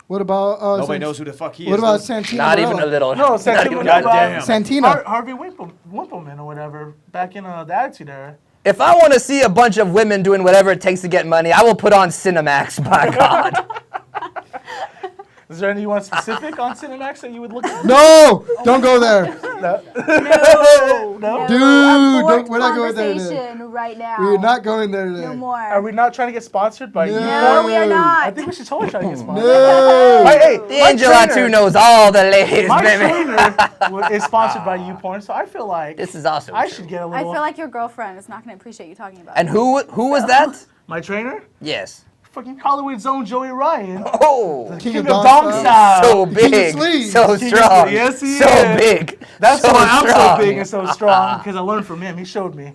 What about Nobody knows who the fuck he is. What about though. Santina? Not even Varela? a little. No, Not Santina. even- Goddamn. Santina. Harvey Winkleman or whatever back in the Attitude Era. If I want to see a bunch of women doing whatever it takes to get money, I will put on Cinemax, by God. Is there anyone specific on Cinemax that you would look at? No, don't go there. No. No, Dude, abort we're not going there. conversation right now. We're not going there today. No more. Are we not trying to get sponsored by you? No, we are not. I think we should totally try to get sponsored. No. Hey, The Angel Atu knows all the ladies, My baby. trainer is sponsored by YouPorn, so I feel like This is awesome. I should get a I little. feel like your girlfriend is not going to appreciate you talking about And it. who was that? My trainer? Yes. Fucking Hollywood's own Joey Ryan. Oh, King King of of Dong Dong Style. Style. so King of big, Sleeves. so King of strong, Sleeves. Yes, he so is. big. That's so why I'm strong. so big and so strong, because I learned from him. He showed me.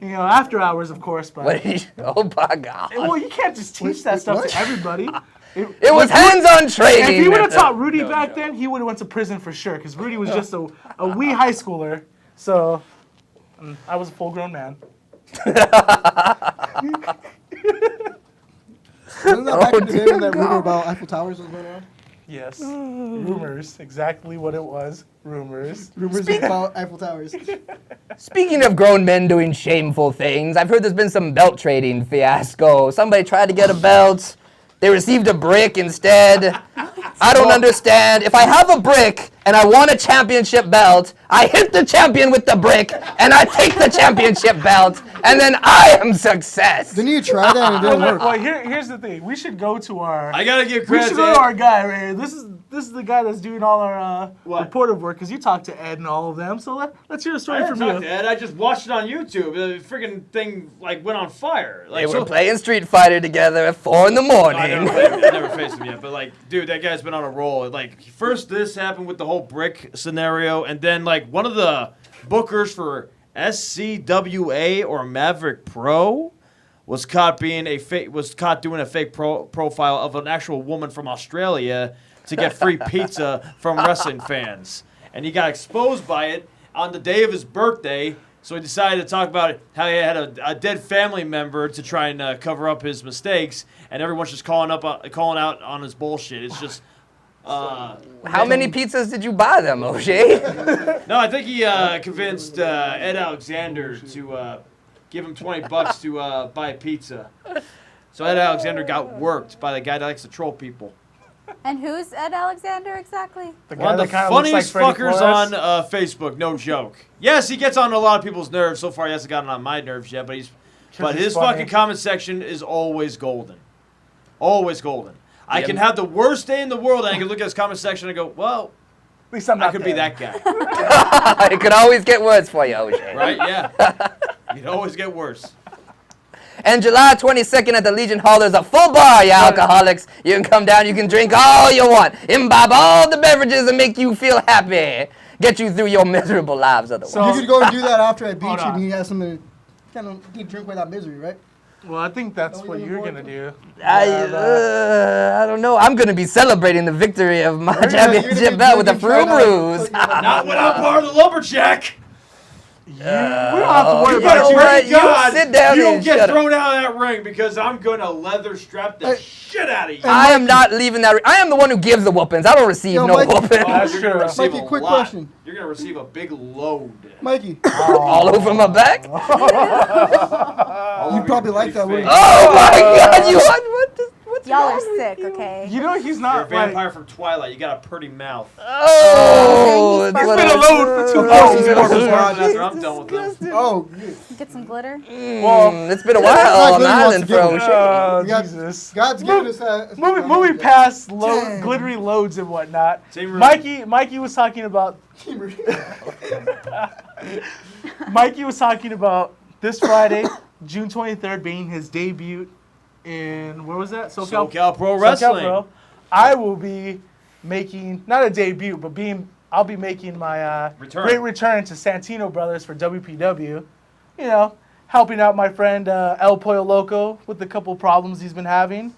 You know, after hours, of course, but. What did he, oh my God. Well, you can't just teach that stuff what? to everybody. It was hands-on training. If he would have Mr. taught Rudy back then, he would have went to prison for sure, because Rudy was just a wee high schooler. So, I was a full-grown man. Wasn't that back in the day when that dear rumor God. about Eiffel Towers was going on? Yes. Rumors. Exactly what it was. Rumors. Rumors about Eiffel Towers. Speaking of grown men doing shameful things, I've heard there's been some belt trading fiasco. Somebody tried to get a belt. They received a brick instead. I don't understand. If I have a brick and I want a championship belt, I hit the champion with the brick and I take the championship belt, and then I am success. Didn't you try that and it didn't work? Well, here's the thing. We should go to our. I gotta give We credit should to go Ed. to our guy right here. This is the guy that's doing all our What? reportive work, because you talked to Ed and all of them. So let's hear a I story didn't from talk you. to Ed. I just watched it on YouTube. The freaking thing like went on fire. Like, They were playing Street Fighter together at 4 in the I morning. never faced him yet, but like, dude, that guy's been on a roll. Like, first this happened with the whole brick scenario, and then like one of the bookers for SCWA or Maverick Pro was caught doing a fake profile of an actual woman from Australia to get free pizza from wrestling fans, and he got exposed by it on the day of his birthday. So he decided to talk about how he had a dead family member to try and cover up his mistakes, and everyone's just calling out on his bullshit. It's just. How many pizzas did you buy them, O'Shea? No, I think he convinced Ed Alexander to give him $20 to buy a pizza. So Ed Alexander got worked by the guy that likes to troll people. And who's Ed Alexander exactly? The guy One of the that kinda looks funniest like Freddy fuckers Flores. on Facebook, no joke. Yes, he gets on a lot of people's nerves. So far, he hasn't gotten on my nerves yet, but he's his funny. fucking comment section is always golden. Always golden. I Yeah. can have the worst day in the world, and I can look at his comment section and go, well, At least I'm not I could be there. that guy. It could always get worse for you, O'Shea. Right? Yeah. You'd always get worse. And July 22nd at the Legion Hall, there's a full bar, you alcoholics. You can come down, you can drink all you want, imbibe all the beverages and make you feel happy. Get you through your miserable lives otherwise. So- You could go and do that after I beat Hold you on. and he has something to kind of drink away that misery, right? Well, I think that's Are we what looking you're forward gonna to do. I don't know. I'm going to be celebrating the victory of my You're gonna championship be belt with a drinking Frou Try Brews. Not when I'm part of the lumberjack. We don't have to worry you about know you. what? Thank You God sit down you don't and get shut up. thrown out of that ring because I'm gonna leather strap the Hey. shit out of you. I am not leaving that. I am the one who gives the whoopings. I don't receive Yo, no Mike- whoopings. That's you're gonna true. receive Mikey, a quick lot. question. You're gonna receive a big load. Mikey, All over my back. All you'd over probably your like that, pretty wouldn't face. you? Oh my God! You what Y'all are sick, okay? You know he's You're a not vampire like. from Twilight. You got a pretty mouth. Oh, He's that's been what I- alone for 2 Oh, courses. He's God. more smart after I'm done with them. Oh, good. Get some glitter. It's been a Like while on Lily wants Island to give Pro. it. Oh, We got- Jesus. God's giving us that. Moving past Dang. glittery loads and whatnot. Team Rudy. Mikey was talking about this Friday, June 23rd, being his debut in, where was that? SoCal Pro SoCal Wrestling. Pro. I will be making, not a debut, but I'll be making my Return. great return to Santino Brothers for WPW. You know, helping out my friend El Pollo Loco with a couple problems he's been having.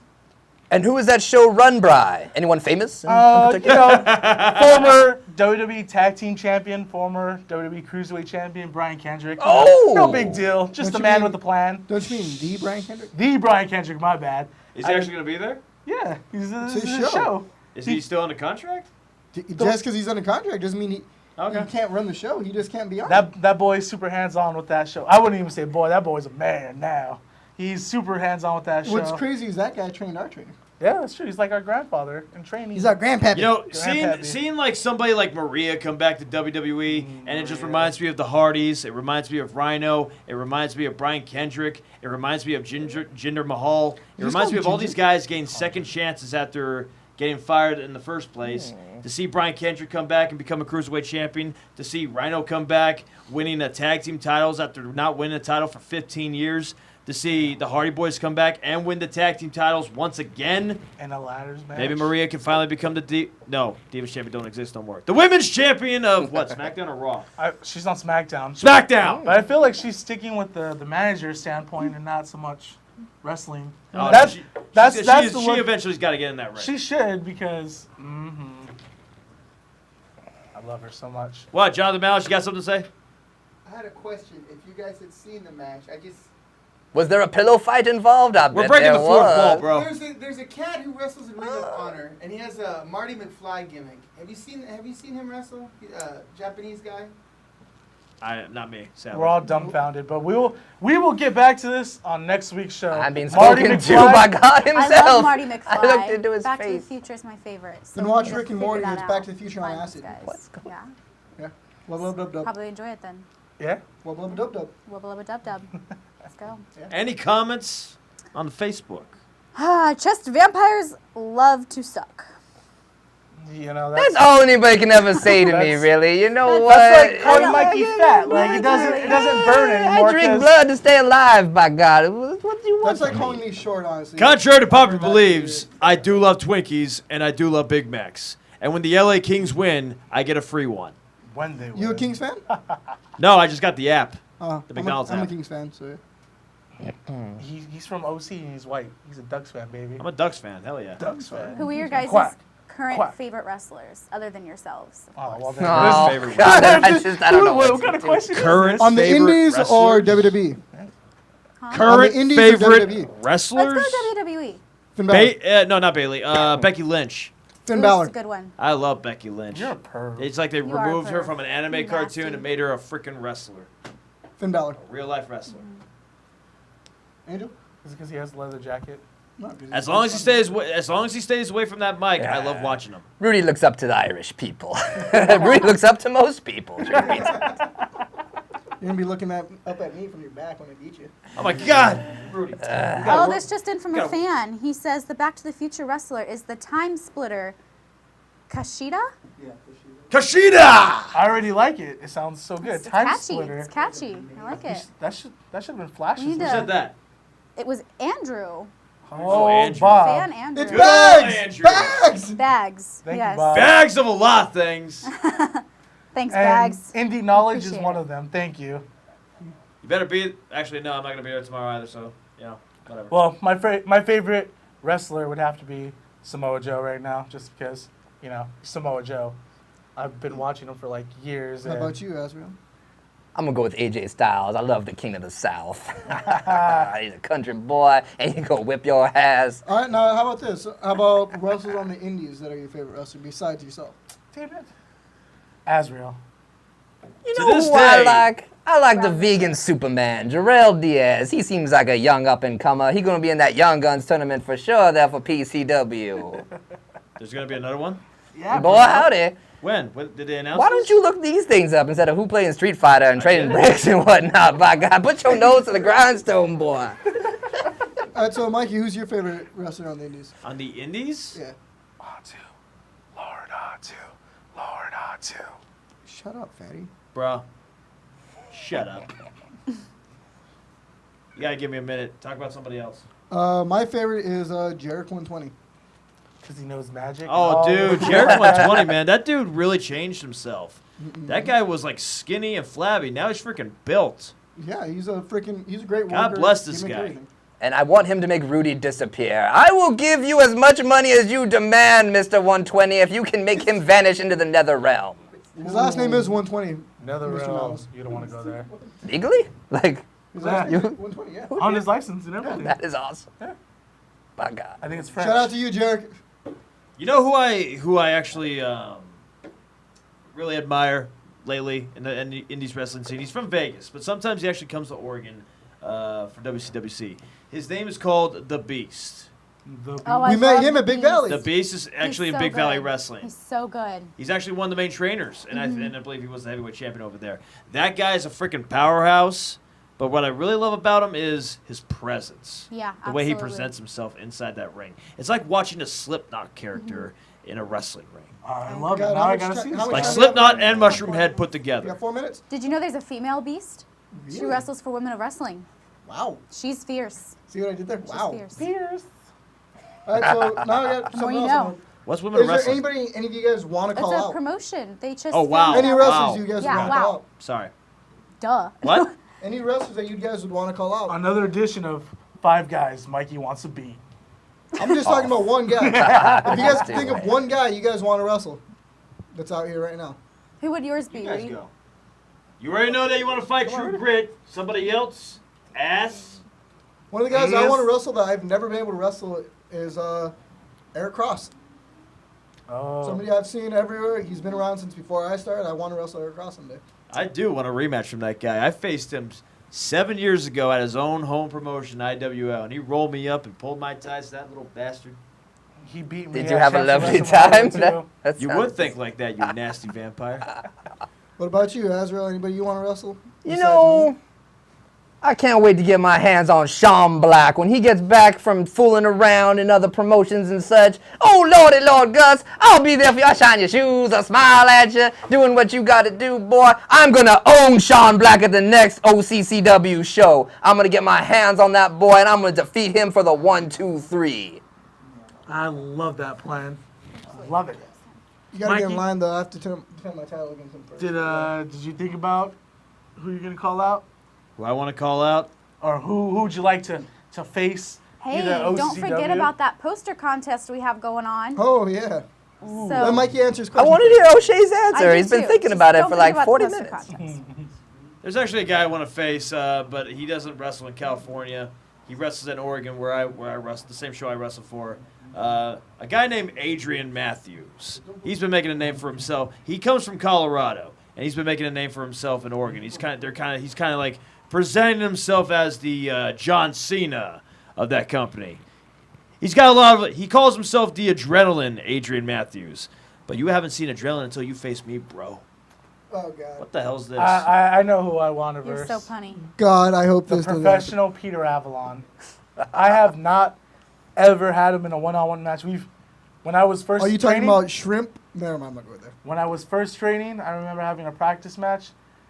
And who is that show run by? Anyone famous? In You particular? know, former WWE Tag Team Champion, former WWE Cruiserweight Champion, Brian Kendrick. Oh! No big deal. Just Don't a you man mean- with a plan. Don't you mean the Brian Kendrick? The Brian Kendrick, my bad. Is he actually going to be there? Yeah, he's It's this his is his show. show. Is he still under contract? Just because he's under contract doesn't mean he Okay. can't run the show. He just can't be on. That boy's super hands-on with that show. I wouldn't even say boy. That boy's a man now. He's super hands-on with that show. What's crazy is that guy trained our trainer. Yeah, that's true. He's like our grandfather in training. He's our grandpappy. You know, Grandpappy. seeing like somebody like Maria come back to WWE, and it just reminds me of the Hardys. It reminds me of Rhino. It reminds me of Brian Kendrick. It reminds me of Jinder Mahal. It You just reminds call me him of all Ginger? these guys getting second chances after getting fired in the first place. To see Brian Kendrick come back and become a cruiserweight champion. To see Rhino come back winning a tag team titles after not winning a title for 15 years. To see the Hardy Boys come back and win the tag team titles once again. and a ladders match. Maybe Maria can finally become the Divas champion don't exist no more. The women's champion of what? SmackDown or Raw? She's on SmackDown. SmackDown. But I feel like she's sticking with the manager standpoint and not so much wrestling. Oh, that's she that's the look. eventually's got to get in that ring. She should because I love her so much. What, Jonathan Malice? You got something to say? I had a question. If you guys had seen the match, Was there a pillow fight involved? I We're bet breaking there the fourth was. wall, bro. there's a cat who wrestles in Ring of Honor, and he has a Marty McFly gimmick. Have you seen him wrestle? Japanese guy. Not me. Sadly. We're all dumbfounded, but we will get back to this on next week's show. I'm being Marty spoken to McFly- by God himself. I love Marty McFly. I looked into his Back to face. the Future is my favorite. So Then watch we need Rick to and figure Morty. that It's Back out. to the Future on Find acid. those guys. Yeah. Yeah. Wub wub dub dub. Probably enjoy it then. Yeah. Wub wub dub dub. Wubba lubba dub dub. Let's go. Any comments on the Facebook? Just vampires love to suck. You know That's all anybody can ever say to me, That's- really. You know that's what? like calling I know, Mikey fat. Like it doesn't burn anymore. I drink 'cause- blood to stay alive, by God. What do you want That's like from calling me? me short, honestly. Contrary to popular That's beliefs, it. I do love Twinkies and I do love Big Macs. And when the LA Kings win, I get a free one. When they You a win. Kings fan? No, I just got the app. The McDonald's I'm a app. Kings fan, so He's from OC and he's white. He's a Ducks fan, baby. I'm a Ducks fan. Hell yeah. Ducks fan. Who are your guys' Quack. current Quack. favorite wrestlers, other than yourselves? Of Oh, course. well, then. Oh, favorite God, What I don't know what what kind to of do. question Current is on the favorite Indies or wrestlers? WWE? Current indies or favorite WWE? wrestlers? Let's go WWE. Finn Balor. No, not Bailey. Becky Lynch. Finn Ooh, Balor. that's a good one. I love Becky Lynch. You're a perv. It's like they You are a removed her perv. from an anime You cartoon nasty. and made her a freaking wrestler, Finn Balor. a real life wrestler. Angel? Is it because he has a leather jacket? No, 'cause As he's long as he fun. stays away from that mic, I love Yeah. watching him. Rudy looks up to the Irish people. Rudy looks up to most people. You're gonna be looking up at me from your back when I beat you. Oh my God, Rudy. Oh, this just in from a gotta- fan. He says the Back to the Future wrestler is the time splitter Kashida? Yeah, for sure. Kushida. I already like it. It sounds so good. It's Time catchy. splitter. It's catchy. I like it. That should have been flashes. We need Who to- said that? It was Andrew. Oh, Andrew. Bob. Fan Andrew. It's Good old bags! Andrew. Bags! Bags. Thank you, yes. Bob. Bags of a lot of things. Thanks, And Bags. indie knowledge is Appreciate one it. of them. Thank you. You better be. Actually, no, I'm not gonna be there tomorrow either. So, whatever. Well, my favorite wrestler would have to be Samoa Joe right now, just because Samoa Joe. I've been watching him for like years. How and about you, Asriel? I'm gonna go with AJ Styles. I love the King of the South. He's a country boy, and he gonna whip your ass. All right, now how about this? How about wrestlers on the Indies that are your favorite wrestler besides yourself? Damn it. Asriel. You To know this who I day- like? I like the vegan Superman, Jarrell Diaz. He seems like a young up-and-comer. He gonna be in that Young Guns tournament for sure there for PCW. There's gonna be another one. Yeah, Boy, bro. howdy. When? What did they announce? Why don't this? you look these things up instead of who playing Street Fighter and trading did. bricks and whatnot? By God, put your nose to the grindstone, boy. All right, so Mikey, who's your favorite wrestler on the Indies? On the Indies? Yeah. R2. Lord R2. Lord R2. Shut up, fatty. Bro. Shut up. You gotta give me a minute. Talk about somebody else. My favorite is Jarek 120. Because he knows magic. Oh, dude, Jared 120, man. That dude really changed himself. That guy was like skinny and flabby. Now he's freaking built. Yeah, he's a great God worker. bless this gimmick, guy. everything. And I want him to make Rudy disappear. I will give you as much money as you demand, Mr. 120, if you can make him vanish into the nether realm. His last name is 120. Another Mr. realm. Mouse. You don't want to go there. Legally? Like, His last Yeah. name is 120, yeah. On his license and everything. that is awesome. By God. I think it's French. Shout out to you, Jarek. You know who I actually really admire lately in the Indies wrestling scene? He's from Vegas, but sometimes he actually comes to Oregon for WCWC. His name is called The Beast. Oh, I We met love him the at Big Beast. Valley. The Beast is actually He's in so Big Valley good. Wrestling. He's so good. He's actually one of the main trainers, and I believe he was the heavyweight champion over there. That guy is a freaking powerhouse, but what I really love about him is his presence. Yeah, The way he absolutely. presents himself inside that ring. It's like watching a Slipknot character in a wrestling ring. I love God, it. Now how I much gotta ti- see how this. much Like time Slipknot do you have? and Mushroom Head put You together. got 4 minutes? Did you know there's a female beast? She Really? wrestles for Women of Wrestling. Wow. She's fierce. See what I did there? She's Wow. fierce. Pierce. All right, so now I got The something more you else. know. What's Women of Is there Wrestling? any of you guys want to It's call a out? promotion. They just Oh, wow. Any filmed wrestlers Wow. you guys Yeah, would want to wow. call out? Sorry. Duh. What? Any wrestlers that you guys would want to call out? Another edition of Five Guys Mikey wants to beat. I'm just talking about one guy. If you guys can think of one guy you guys want to wrestle that's out here right now. Who would yours be? You guys Rudy? go. You already know that you want to fight True Grit. Somebody else? Ass? One of the guys I Yes. want to wrestle that I've never been able to wrestle is Eric Cross. Oh. Somebody I've seen everywhere. He's been around since before I started. I want to wrestle Eric Cross someday. I do want a rematch from that guy. I faced him 7 years ago at his own home promotion, IWL, and he rolled me up and pulled my ties. That little bastard. He beat me. Did at you have a Chef's lovely WrestleMania time? too. That You sounds- would think like that, you nasty vampire. What about you, Azrael? Anybody you want to wrestle? You besides know, me? I can't wait to get my hands on Sean Black when he gets back from fooling around in other promotions and such. Oh, Lordy, Lord Gus, I'll be there for you. I'll shine your shoes, I'll smile at you, doing what you got to do, boy. I'm going to own Sean Black at the next OCCW show. I'm going to get my hands on that boy, and I'm going to defeat him for the 1, 2, 3. I love that plan. I love it. You gotta get in Mikey? line though. I have to defend my title against him first. Did you think about who you're gonna call out, Who I want to call out? or who would you like to face? Hey, either don't forget OCW? about that poster contest we have going on. Oh yeah. So Let Mikey answer his I question. want to hear O'Shea's answer. I He's do been too. thinking Just about it don't for forget like about 40 the poster minutes. contest. There's actually a guy I want to face, but he doesn't wrestle in California. He wrestles in Oregon, where I wrestle, the same show I wrestle for. A guy named Adrian Matthews. He's been making a name for himself. He comes from Colorado, and he's been making a name for himself in Oregon. He's kind of like presenting himself as the John Cena of that company. He's got a lot of. He calls himself the Adrenaline Adrian Matthews, but you haven't seen Adrenaline until you face me, bro. Oh God. What the hell's this? I know who I want to You're verse. so punny. God, I hope The this doesn't happen. professional Peter Avalon. I have not ever had him in a one-on-one match. When I was first Are you talking training, about shrimp? Never mind, I'm not going there. when I was first training, I remember having a practice match,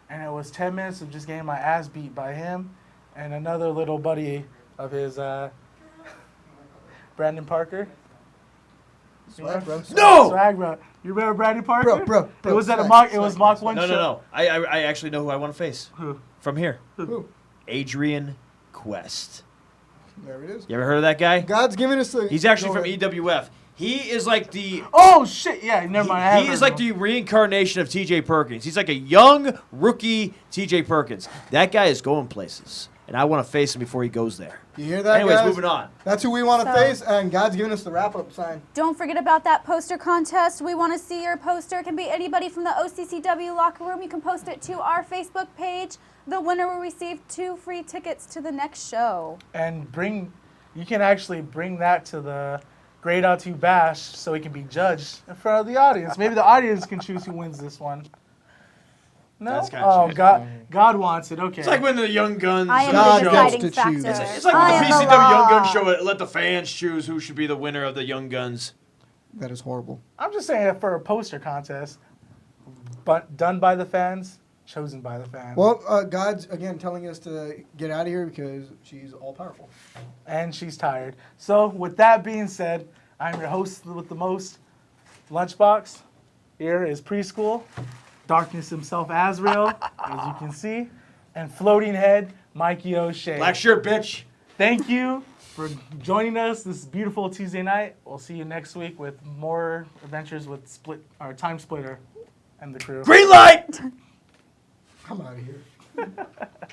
and it was 10 minutes of just getting my ass beat by him and another little buddy of his, Brandon Parker. Swag, bro. No! Swag, bro. You remember Brandon Parker? Bro. It was at a swag, mock. It swag, was mock swag. one No, show. no. I actually know who I want to face Who? from here. Who? Adrian Quest. There it is. You ever heard of that guy? God's giving us the. He's actually go from ahead. EWF. He is like the Oh shit! Yeah, never mind. I he have is heard like of the him. reincarnation of TJ Perkins. He's like a young rookie TJ Perkins. That guy is going places. and I want to face him before he goes there. You hear that, Anyways, guys? moving on. That's who we want to So- face, and God's giving us the wrap-up sign. Don't forget about that poster contest. We want to see your poster. It can be anybody from the OCCW locker room. You can post it to our Facebook page. The winner will receive 2 free tickets to the next show. And you can actually bring that to the Grade Out2 Bash so it can be judged in front of the audience. Maybe the audience can choose who wins this one. No? That's kinda Oh, strange. God wants it. Okay. It's like when the Young Guns I am God the show. gets deciding to factor. choose. It's like I when the am PCW law. Young Guns show. Let the fans choose who should be the winner of the Young Guns. That is horrible. I'm just saying that for a poster contest, but done by the fans, chosen by the fans. Well, God's, again, telling us to get out of here because she's all-powerful. And she's tired. So, with that being said, I'm your host with the most, Lunchbox. Here is Preschool, Darkness himself, Azrael, as you can see, and Floating Head, Mikey O'Shea. Black shirt, bitch. Thank you for joining us this beautiful Tuesday night. We'll see you next week with more adventures with Time Splitter and the crew. Green light. I'm out of here.